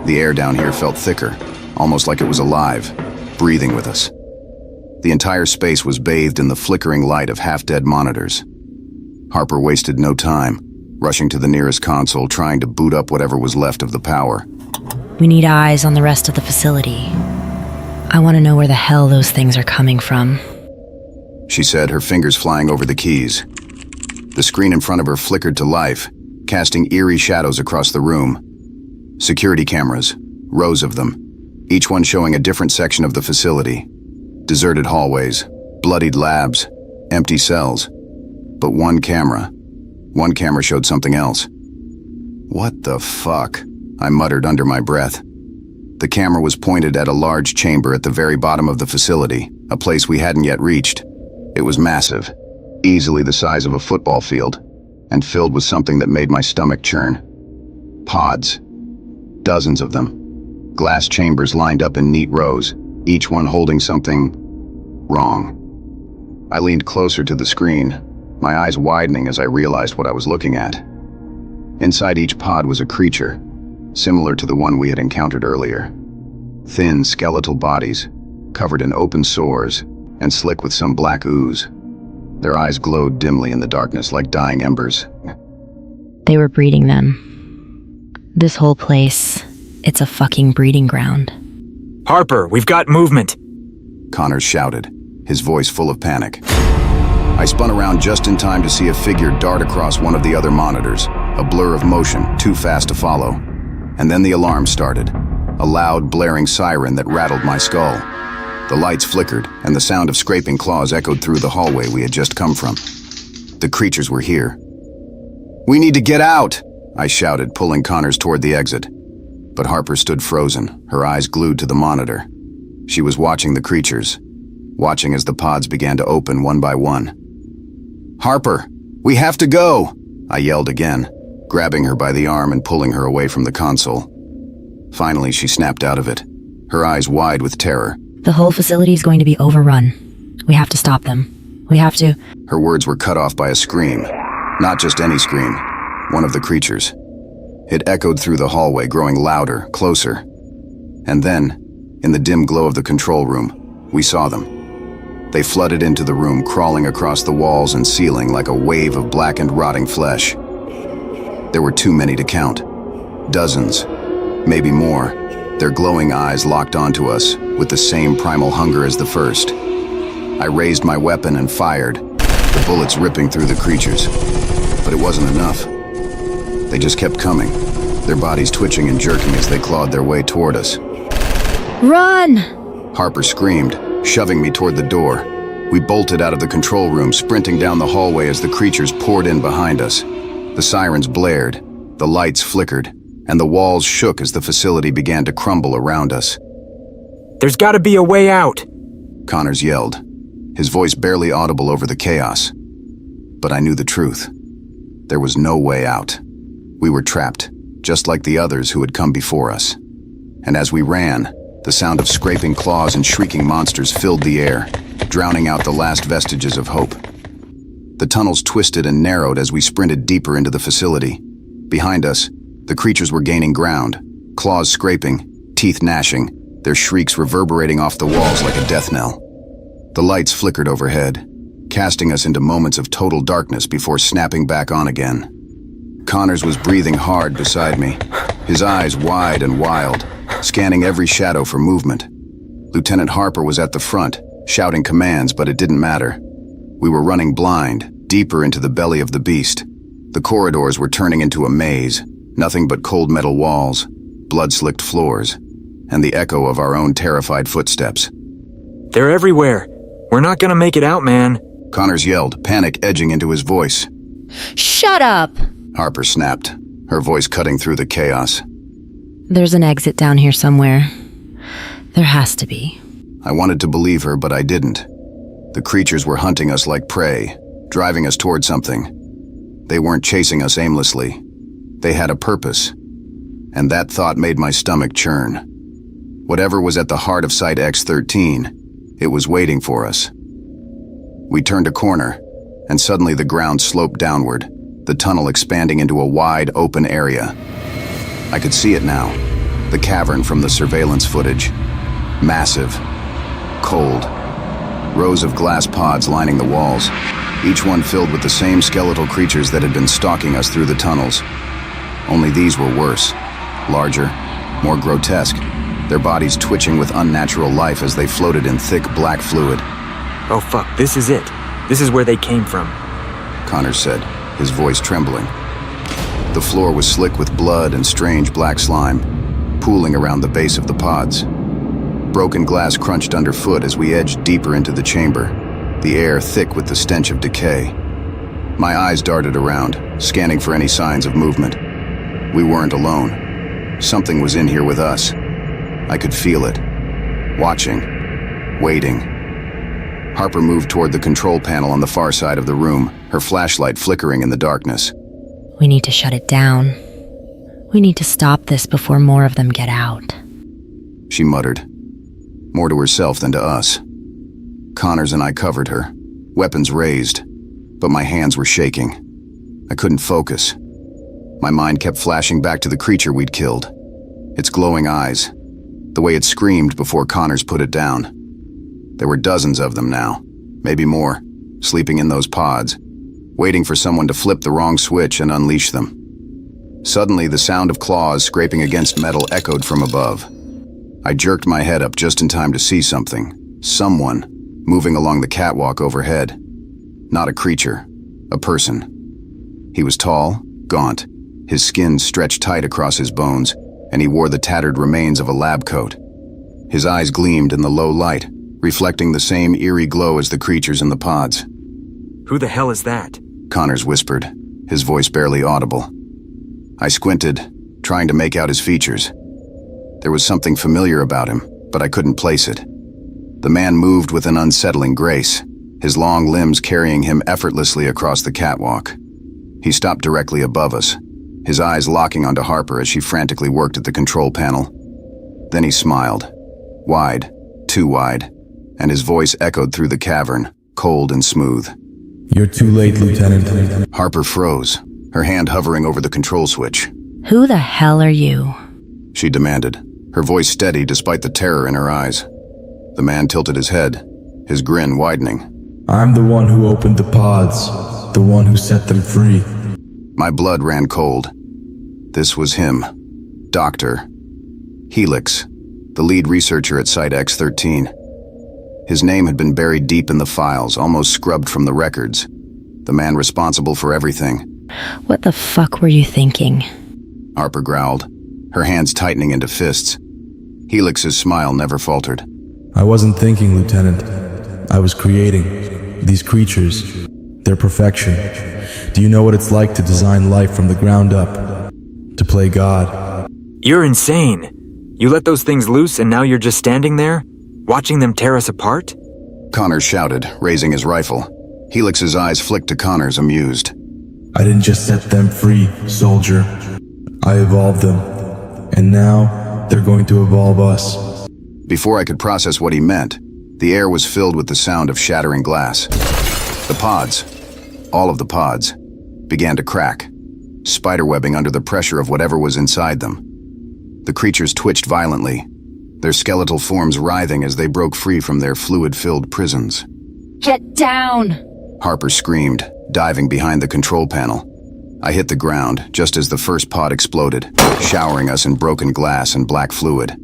The air down here felt thicker, almost like it was alive, breathing with us. The entire space was bathed in the flickering light of half-dead monitors. Harper wasted no time, rushing to the nearest console, trying to boot up whatever was left of the power. We need eyes on the rest of the facility. I want to know where the hell those things are coming from. She said, her fingers flying over the keys. The screen in front of her flickered to life, casting eerie shadows across the room. Security cameras, rows of them, each one showing a different section of the facility. Deserted hallways, bloodied labs, empty cells. But one camera showed something else. What the fuck? I muttered under my breath. The camera was pointed at a large chamber at the very bottom of the facility, a place we hadn't yet reached. It was massive, easily the size of a football field, and filled with something that made my stomach churn. Pods. Dozens of them. Glass chambers lined up in neat rows, each one holding something wrong. I leaned closer to the screen, my eyes widening as I realized what I was looking at. Inside each pod was a creature, similar to the one we had encountered earlier. Thin, skeletal bodies, covered in open sores, and slick with some black ooze. Their eyes glowed dimly in the darkness like dying embers. They were breeding them. This whole place, it's a fucking breeding ground. Harper, we've got movement! Connors shouted, his voice full of panic. I spun around just in time to see a figure dart across one of the other monitors, a blur of motion, too fast to follow. And then the alarm started, a loud, blaring siren that rattled my skull. The lights flickered, and the sound of scraping claws echoed through the hallway we had just come from. The creatures were here. "We need to get out!" I shouted, pulling Connors toward the exit. But Harper stood frozen, her eyes glued to the monitor. She was watching the creatures, watching as the pods began to open one by one. "Harper, we have to go!" I yelled again, grabbing her by the arm and pulling her away from the console. Finally, she snapped out of it, her eyes wide with terror. The whole facility is going to be overrun. We have to stop them. We have to... Her words were cut off by a scream. Not just any scream, one of the creatures. It echoed through the hallway, growing louder, closer. And then, in the dim glow of the control room, we saw them. They flooded into the room, crawling across the walls and ceiling like a wave of blackened, rotting flesh. There were too many to count. Dozens, maybe more, their glowing eyes locked onto us with the same primal hunger as the first. I raised my weapon and fired, the bullets ripping through the creatures. But it wasn't enough. They just kept coming, their bodies twitching and jerking as they clawed their way toward us. Run! Harper screamed, shoving me toward the door. We bolted out of the control room, sprinting down the hallway as the creatures poured in behind us. The sirens blared, the lights flickered, and the walls shook as the facility began to crumble around us. There's gotta be a way out! Connors yelled, his voice barely audible over the chaos. But I knew the truth. There was no way out. We were trapped, just like the others who had come before us. And as we ran, the sound of scraping claws and shrieking monsters filled the air, drowning out the last vestiges of hope. The tunnels twisted and narrowed as we sprinted deeper into the facility. Behind us, the creatures were gaining ground, claws scraping, teeth gnashing, their shrieks reverberating off the walls like a death knell. The lights flickered overhead, casting us into moments of total darkness before snapping back on again. Connors was breathing hard beside me, his eyes wide and wild, scanning every shadow for movement. Lieutenant Harper was at the front, shouting commands, but it didn't matter. We were running blind, deeper into the belly of the beast. The corridors were turning into a maze, nothing but cold metal walls, blood-slicked floors, and the echo of our own terrified footsteps. They're everywhere. We're not gonna make it out, man. Connors yelled, panic edging into his voice. Shut up! Harper snapped, her voice cutting through the chaos. There's an exit down here somewhere. There has to be. I wanted to believe her, but I didn't. The creatures were hunting us like prey, driving us toward something. They weren't chasing us aimlessly. They had a purpose. And that thought made my stomach churn. Whatever was at the heart of Site X-13, it was waiting for us. We turned a corner, and suddenly the ground sloped downward, the tunnel expanding into a wide, open area. I could see it now, the cavern from the surveillance footage. Massive, cold, rows of glass pods lining the walls, each one filled with the same skeletal creatures that had been stalking us through the tunnels. Only these were worse, larger, more grotesque, their bodies twitching with unnatural life as they floated in thick black fluid. Oh fuck, this is it. This is where they came from. Connors said, his voice trembling. The floor was slick with blood and strange black slime, pooling around the base of the pods. Broken glass crunched underfoot as we edged deeper into the chamber, the air thick with the stench of decay. My eyes darted around, scanning for any signs of movement. We weren't alone. Something was in here with us. I could feel it. Watching. Waiting. Harper moved toward the control panel on the far side of the room, her flashlight flickering in the darkness. We need to shut it down. We need to stop this before more of them get out. She muttered, more to herself than to us. Connors and I covered her, weapons raised, but my hands were shaking. I couldn't focus. My mind kept flashing back to the creature we'd killed. Its glowing eyes, the way it screamed before Connors put it down. There were dozens of them now, maybe more, sleeping in those pods, waiting for someone to flip the wrong switch and unleash them. Suddenly, the sound of claws scraping against metal echoed from above. I jerked my head up just in time to see something, someone, moving along the catwalk overhead. Not a creature, a person. He was tall, gaunt, his skin stretched tight across his bones, and he wore the tattered remains of a lab coat. His eyes gleamed in the low light, reflecting the same eerie glow as the creatures in the pods. Who the hell is that? Connors whispered, his voice barely audible. I squinted, trying to make out his features. There was something familiar about him, but I couldn't place it. The man moved with an unsettling grace, his long limbs carrying him effortlessly across the catwalk. He stopped directly above us, his eyes locking onto Harper as she frantically worked at the control panel. Then he smiled, wide, too wide, and his voice echoed through the cavern, cold and smooth. You're too late, Lieutenant. Harper froze, her hand hovering over the control switch. Who the hell are you? She demanded, her voice steady despite the terror in her eyes. The man tilted his head, his grin widening. I'm the one who opened the pods, the one who set them free. My blood ran cold. This was him, Dr. Helix, the lead researcher at Site X-13. His name had been buried deep in the files, almost scrubbed from the records. The man responsible for everything. What the fuck were you thinking? Harper growled, her hands tightening into fists. Helix's smile never faltered. I wasn't thinking, Lieutenant. I was creating. These creatures, their perfection. Do you know what it's like to design life from the ground up? To play God? You're insane. You let those things loose and now you're just standing there, watching them tear us apart? Connors shouted, raising his rifle. Helix's eyes flicked to Connors, amused. I didn't just set them free, soldier. I evolved them. And now, they're going to evolve us. Before I could process what he meant, the air was filled with the sound of shattering glass. The pods, all of the pods, began to crack, spiderwebbing under the pressure of whatever was inside them. The creatures twitched violently, their skeletal forms writhing as they broke free from their fluid-filled prisons. Get down! Harper screamed, diving behind the control panel. I hit the ground just as the first pod exploded, showering us in broken glass and black fluid.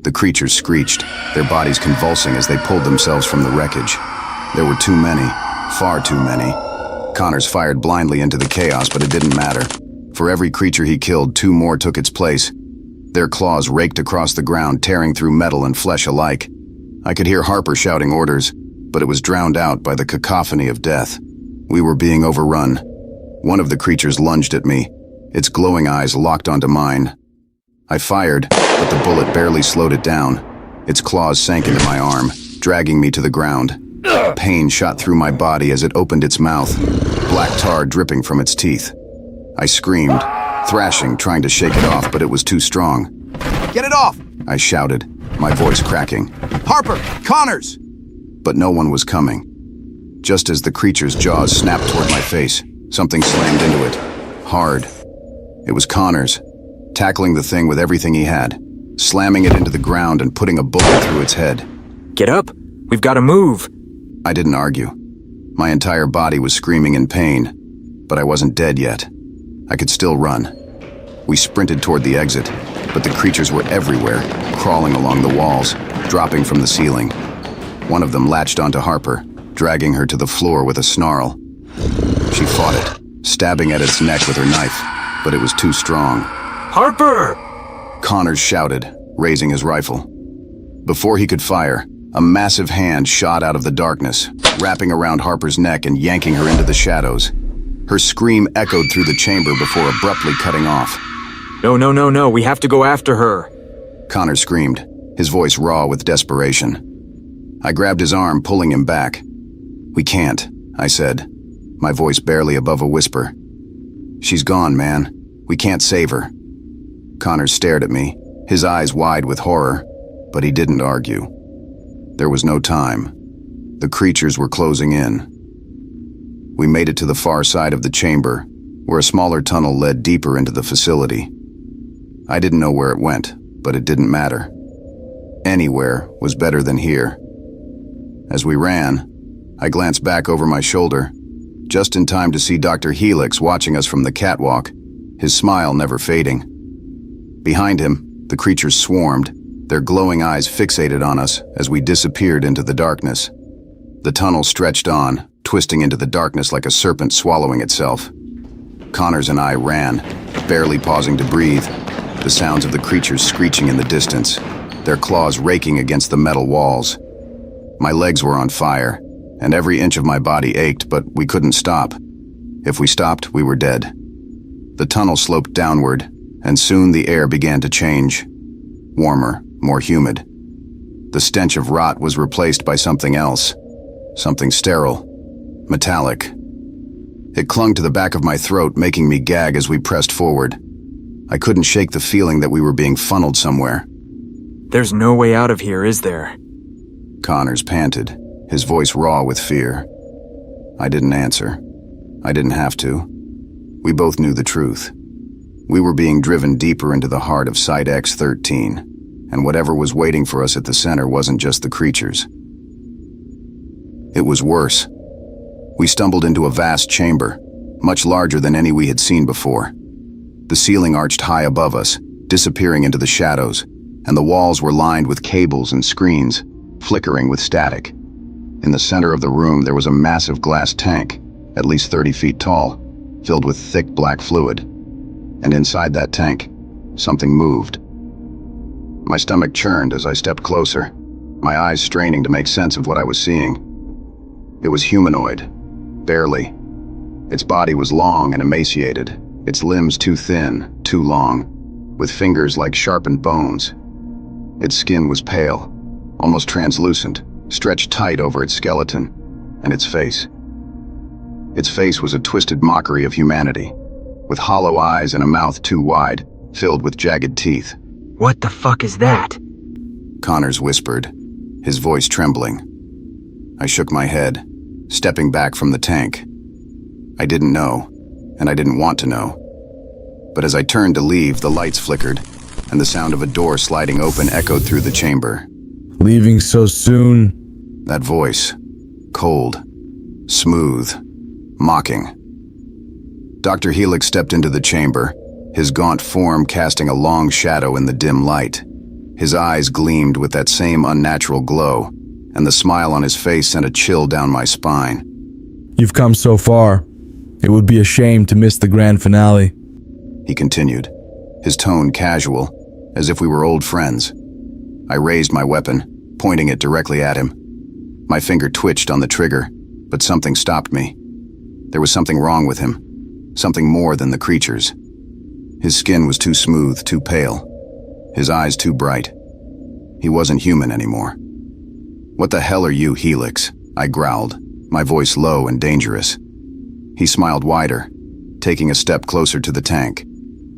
The creatures screeched, their bodies convulsing as they pulled themselves from the wreckage. There were too many, far too many. Connors fired blindly into the chaos, but it didn't matter. For every creature he killed, 2 more took its place. Their claws raked across the ground, tearing through metal and flesh alike. I could hear Harper shouting orders, but it was drowned out by the cacophony of death. We were being overrun. One of the creatures lunged at me, its glowing eyes locked onto mine. I fired, but the bullet barely slowed it down. Its claws sank into my arm, dragging me to the ground. Pain shot through my body as it opened its mouth, black tar dripping from its teeth. I screamed, thrashing, trying to shake it off, but it was too strong. Get it off! I shouted, my voice cracking. Harper! Connors! But no one was coming. Just as the creature's jaws snapped toward my face, something slammed into it, hard. It was Connors, tackling the thing with everything he had, slamming it into the ground and putting a bullet through its head. Get up! We've got to move! I didn't argue. My entire body was screaming in pain, but I wasn't dead yet. I could still run. We sprinted toward the exit, but the creatures were everywhere, crawling along the walls, dropping from the ceiling. One of them latched onto Harper, dragging her to the floor with a snarl. She fought it, stabbing at its neck with her knife, but it was too strong. Harper! Connors shouted, raising his rifle. Before he could fire, a massive hand shot out of the darkness, wrapping around Harper's neck and yanking her into the shadows. Her scream echoed through the chamber before abruptly cutting off. No, we have to go after her. Connor screamed, his voice raw with desperation. I grabbed his arm, pulling him back. We can't, I said, my voice barely above a whisper. She's gone, man. We can't save her. Connor stared at me, his eyes wide with horror, but he didn't argue. There was no time. The creatures were closing in. We made it to the far side of the chamber, where a smaller tunnel led deeper into the facility. I didn't know where it went, but it didn't matter. Anywhere was better than here. As we ran, I glanced back over my shoulder, just in time to see Dr. Helix watching us from the catwalk, his smile never fading. Behind him, the creatures swarmed, their glowing eyes fixated on us as we disappeared into the darkness. The tunnel stretched on, twisting into the darkness like a serpent swallowing itself. Connors and I ran, barely pausing to breathe, the sounds of the creatures screeching in the distance, their claws raking against the metal walls. My legs were on fire, and every inch of my body ached, but we couldn't stop. If we stopped, we were dead. The tunnel sloped downward, and soon the air began to change. Warmer, more humid. The stench of rot was replaced by something else, something sterile, metallic. It clung to the back of my throat, making me gag as we pressed forward. I couldn't shake the feeling that we were being funneled somewhere. There's no way out of here, is there? Connors panted, his voice raw with fear. I didn't answer. I didn't have to. We both knew the truth. We were being driven deeper into the heart of Site X-13, and whatever was waiting for us at the center wasn't just the creatures. It was worse. We stumbled into a vast chamber, much larger than any we had seen before. The ceiling arched high above us, disappearing into the shadows, and the walls were lined with cables and screens, flickering with static. In the center of the room there was a massive glass tank, at least 30 feet tall, filled with thick black fluid. And inside that tank, something moved. My stomach churned as I stepped closer, my eyes straining to make sense of what I was seeing. It was humanoid, barely. Its body was long and emaciated, its limbs too thin, too long, with fingers like sharpened bones. Its skin was pale, almost translucent, stretched tight over its skeleton, and its face. Its face was a twisted mockery of humanity, with hollow eyes and a mouth too wide, filled with jagged teeth. What the fuck is that? Connors whispered, his voice trembling. I shook my head, stepping back from the tank. I didn't know, and I didn't want to know. But as I turned to leave, the lights flickered, and the sound of a door sliding open echoed through the chamber. Leaving so soon? That voice, cold, smooth, mocking. Dr. Helix stepped into the chamber, his gaunt form casting a long shadow in the dim light. His eyes gleamed with that same unnatural glow, and the smile on his face sent a chill down my spine. You've come so far. It would be a shame to miss the grand finale. He continued, his tone casual, as if we were old friends. I raised my weapon, pointing it directly at him. My finger twitched on the trigger, but something stopped me. There was something wrong with him, something more than the creatures. His skin was too smooth, too pale. His eyes too bright. He wasn't human anymore. "What the hell are you, Helix?" I growled, my voice low and dangerous. He smiled wider, taking a step closer to the tank.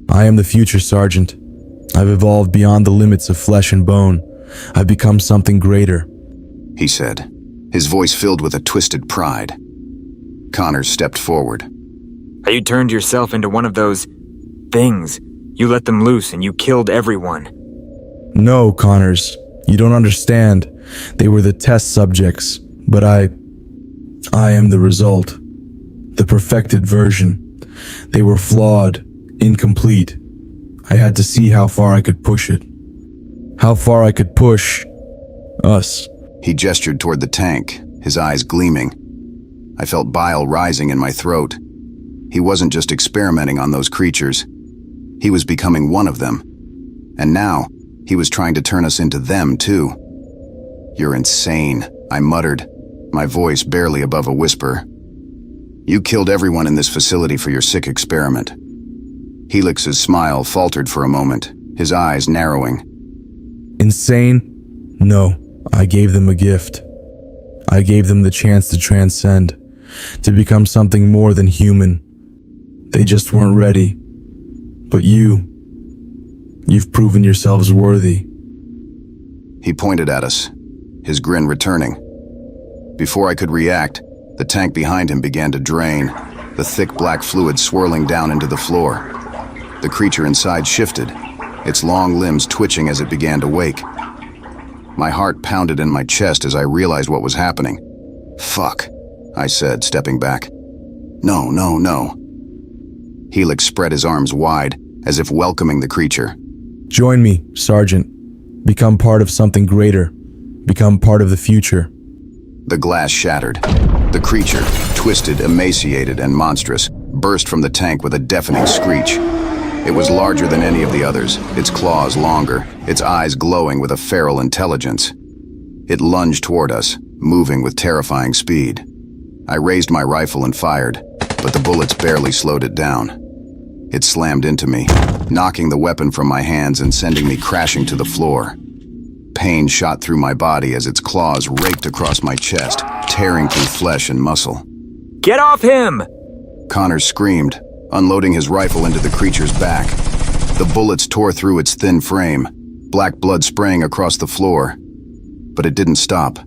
I am the future, Sergeant. I've evolved beyond the limits of flesh and bone. I've become something greater, he said, his voice filled with a twisted pride. Connors stepped forward. You turned yourself into one of those things. You let them loose and you killed everyone. No, Connors. You don't understand. They were the test subjects, but I am the result. The perfected version. They were flawed, incomplete. I had to see how far I could push it. How far I could push us. He gestured toward the tank, his eyes gleaming. I felt bile rising in my throat. He wasn't just experimenting on those creatures. He was becoming one of them. And now, he was trying to turn us into them, too. "You're insane," I muttered, my voice barely above a whisper. "You killed everyone in this facility for your sick experiment." Helix's smile faltered for a moment, his eyes narrowing. Insane? No, I gave them a gift. I gave them the chance to transcend, to become something more than human. They just weren't ready. But you've proven yourselves worthy. He pointed at us, his grin returning. Before I could react, the tank behind him began to drain, the thick black fluid swirling down into the floor. The creature inside shifted, its long limbs twitching as it began to wake. My heart pounded in my chest as I realized what was happening. "Fuck," I said, stepping back. "No, no, no." Helix spread his arms wide, as if welcoming the creature. Join me, Sergeant. Become part of something greater. Become part of the future. The glass shattered. The creature, twisted, emaciated, and monstrous, burst from the tank with a deafening screech. It was larger than any of the others, its claws longer, its eyes glowing with a feral intelligence. It lunged toward us, moving with terrifying speed. I raised my rifle and fired, but the bullets barely slowed it down. It slammed into me, knocking the weapon from my hands and sending me crashing to the floor. Pain shot through my body as its claws raked across my chest, tearing through flesh and muscle. "Get off him!" Connors screamed, unloading his rifle into the creature's back. The bullets tore through its thin frame, black blood spraying across the floor. But it didn't stop.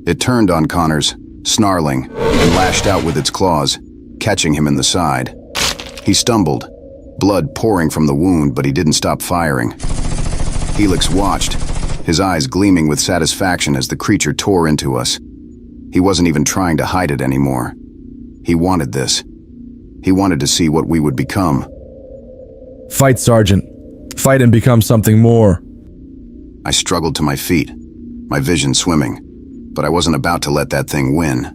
It turned on Connors, snarling, and lashed out with its claws, catching him in the side. He stumbled, blood pouring from the wound, but he didn't stop firing. Helix watched, his eyes gleaming with satisfaction as the creature tore into us. He wasn't even trying to hide it anymore. He wanted this. He wanted to see what we would become. Fight, Sergeant. Fight and become something more. I struggled to my feet, my vision swimming, but I wasn't about to let that thing win.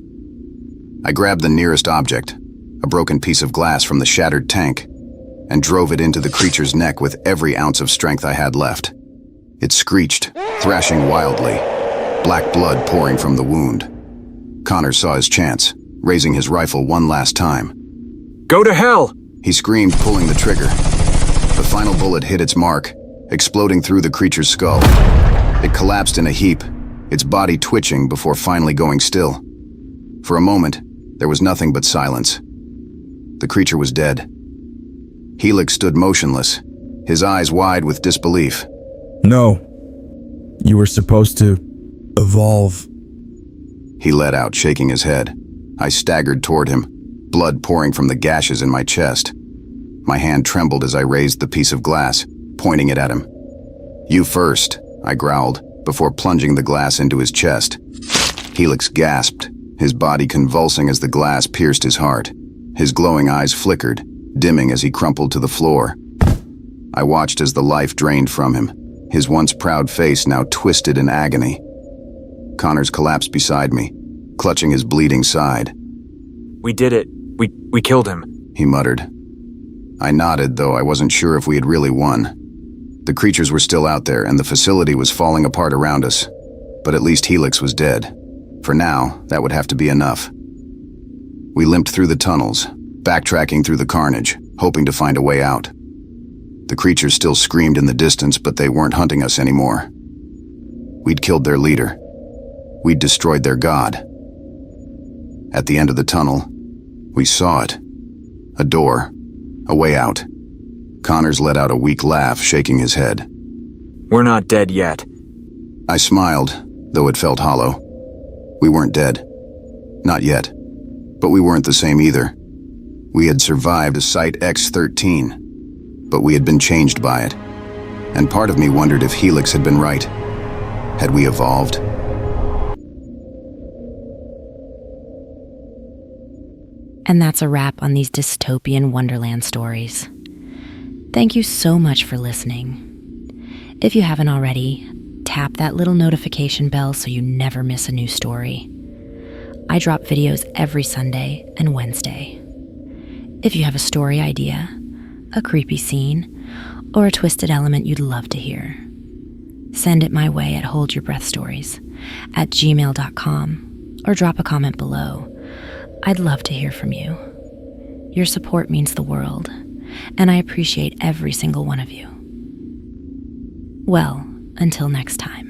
I grabbed the nearest object, a broken piece of glass from the shattered tank, and drove it into the creature's neck with every ounce of strength I had left. It screeched, thrashing wildly, black blood pouring from the wound. Connors saw his chance, raising his rifle one last time. "Go to hell!" He screamed, pulling the trigger. The final bullet hit its mark, exploding through the creature's skull. It collapsed in a heap, its body twitching before finally going still. For a moment, there was nothing but silence. The creature was dead. Helix stood motionless, his eyes wide with disbelief. No. You were supposed to evolve. He let out, shaking his head. I staggered toward him, blood pouring from the gashes in my chest. My hand trembled as I raised the piece of glass, pointing it at him. "You first," I growled, before plunging the glass into his chest. Helix gasped, his body convulsing as the glass pierced his heart. His glowing eyes flickered, dimming as he crumpled to the floor. I watched as the life drained from him, his once proud face now twisted in agony. Connors collapsed beside me, clutching his bleeding side. We did it. We killed him, he muttered. I nodded, though I wasn't sure if we had really won. The creatures were still out there, and the facility was falling apart around us. But at least Helix was dead. For now, that would have to be enough. We limped through the tunnels, backtracking through the carnage, hoping to find a way out. The creatures still screamed in the distance, but they weren't hunting us anymore. We'd killed their leader. We'd destroyed their god. At the end of the tunnel, we saw it. A door. A way out. Connors let out a weak laugh, shaking his head. We're not dead yet. I smiled, though it felt hollow. We weren't dead. Not yet. But we weren't the same either. We had survived a Site X-13, but we had been changed by it. And part of me wondered if Helix had been right. Had we evolved? And that's a wrap on these dystopian Wonderland stories. Thank you so much for listening. If you haven't already, tap that little notification bell so you never miss a new story. I drop videos every Sunday and Wednesday. If you have a story idea, a creepy scene, or a twisted element you'd love to hear, send it my way at HoldYourBreathStories@gmail.com or drop a comment below. I'd love to hear from you. Your support means the world, and I appreciate every single one of you. Well, until next time.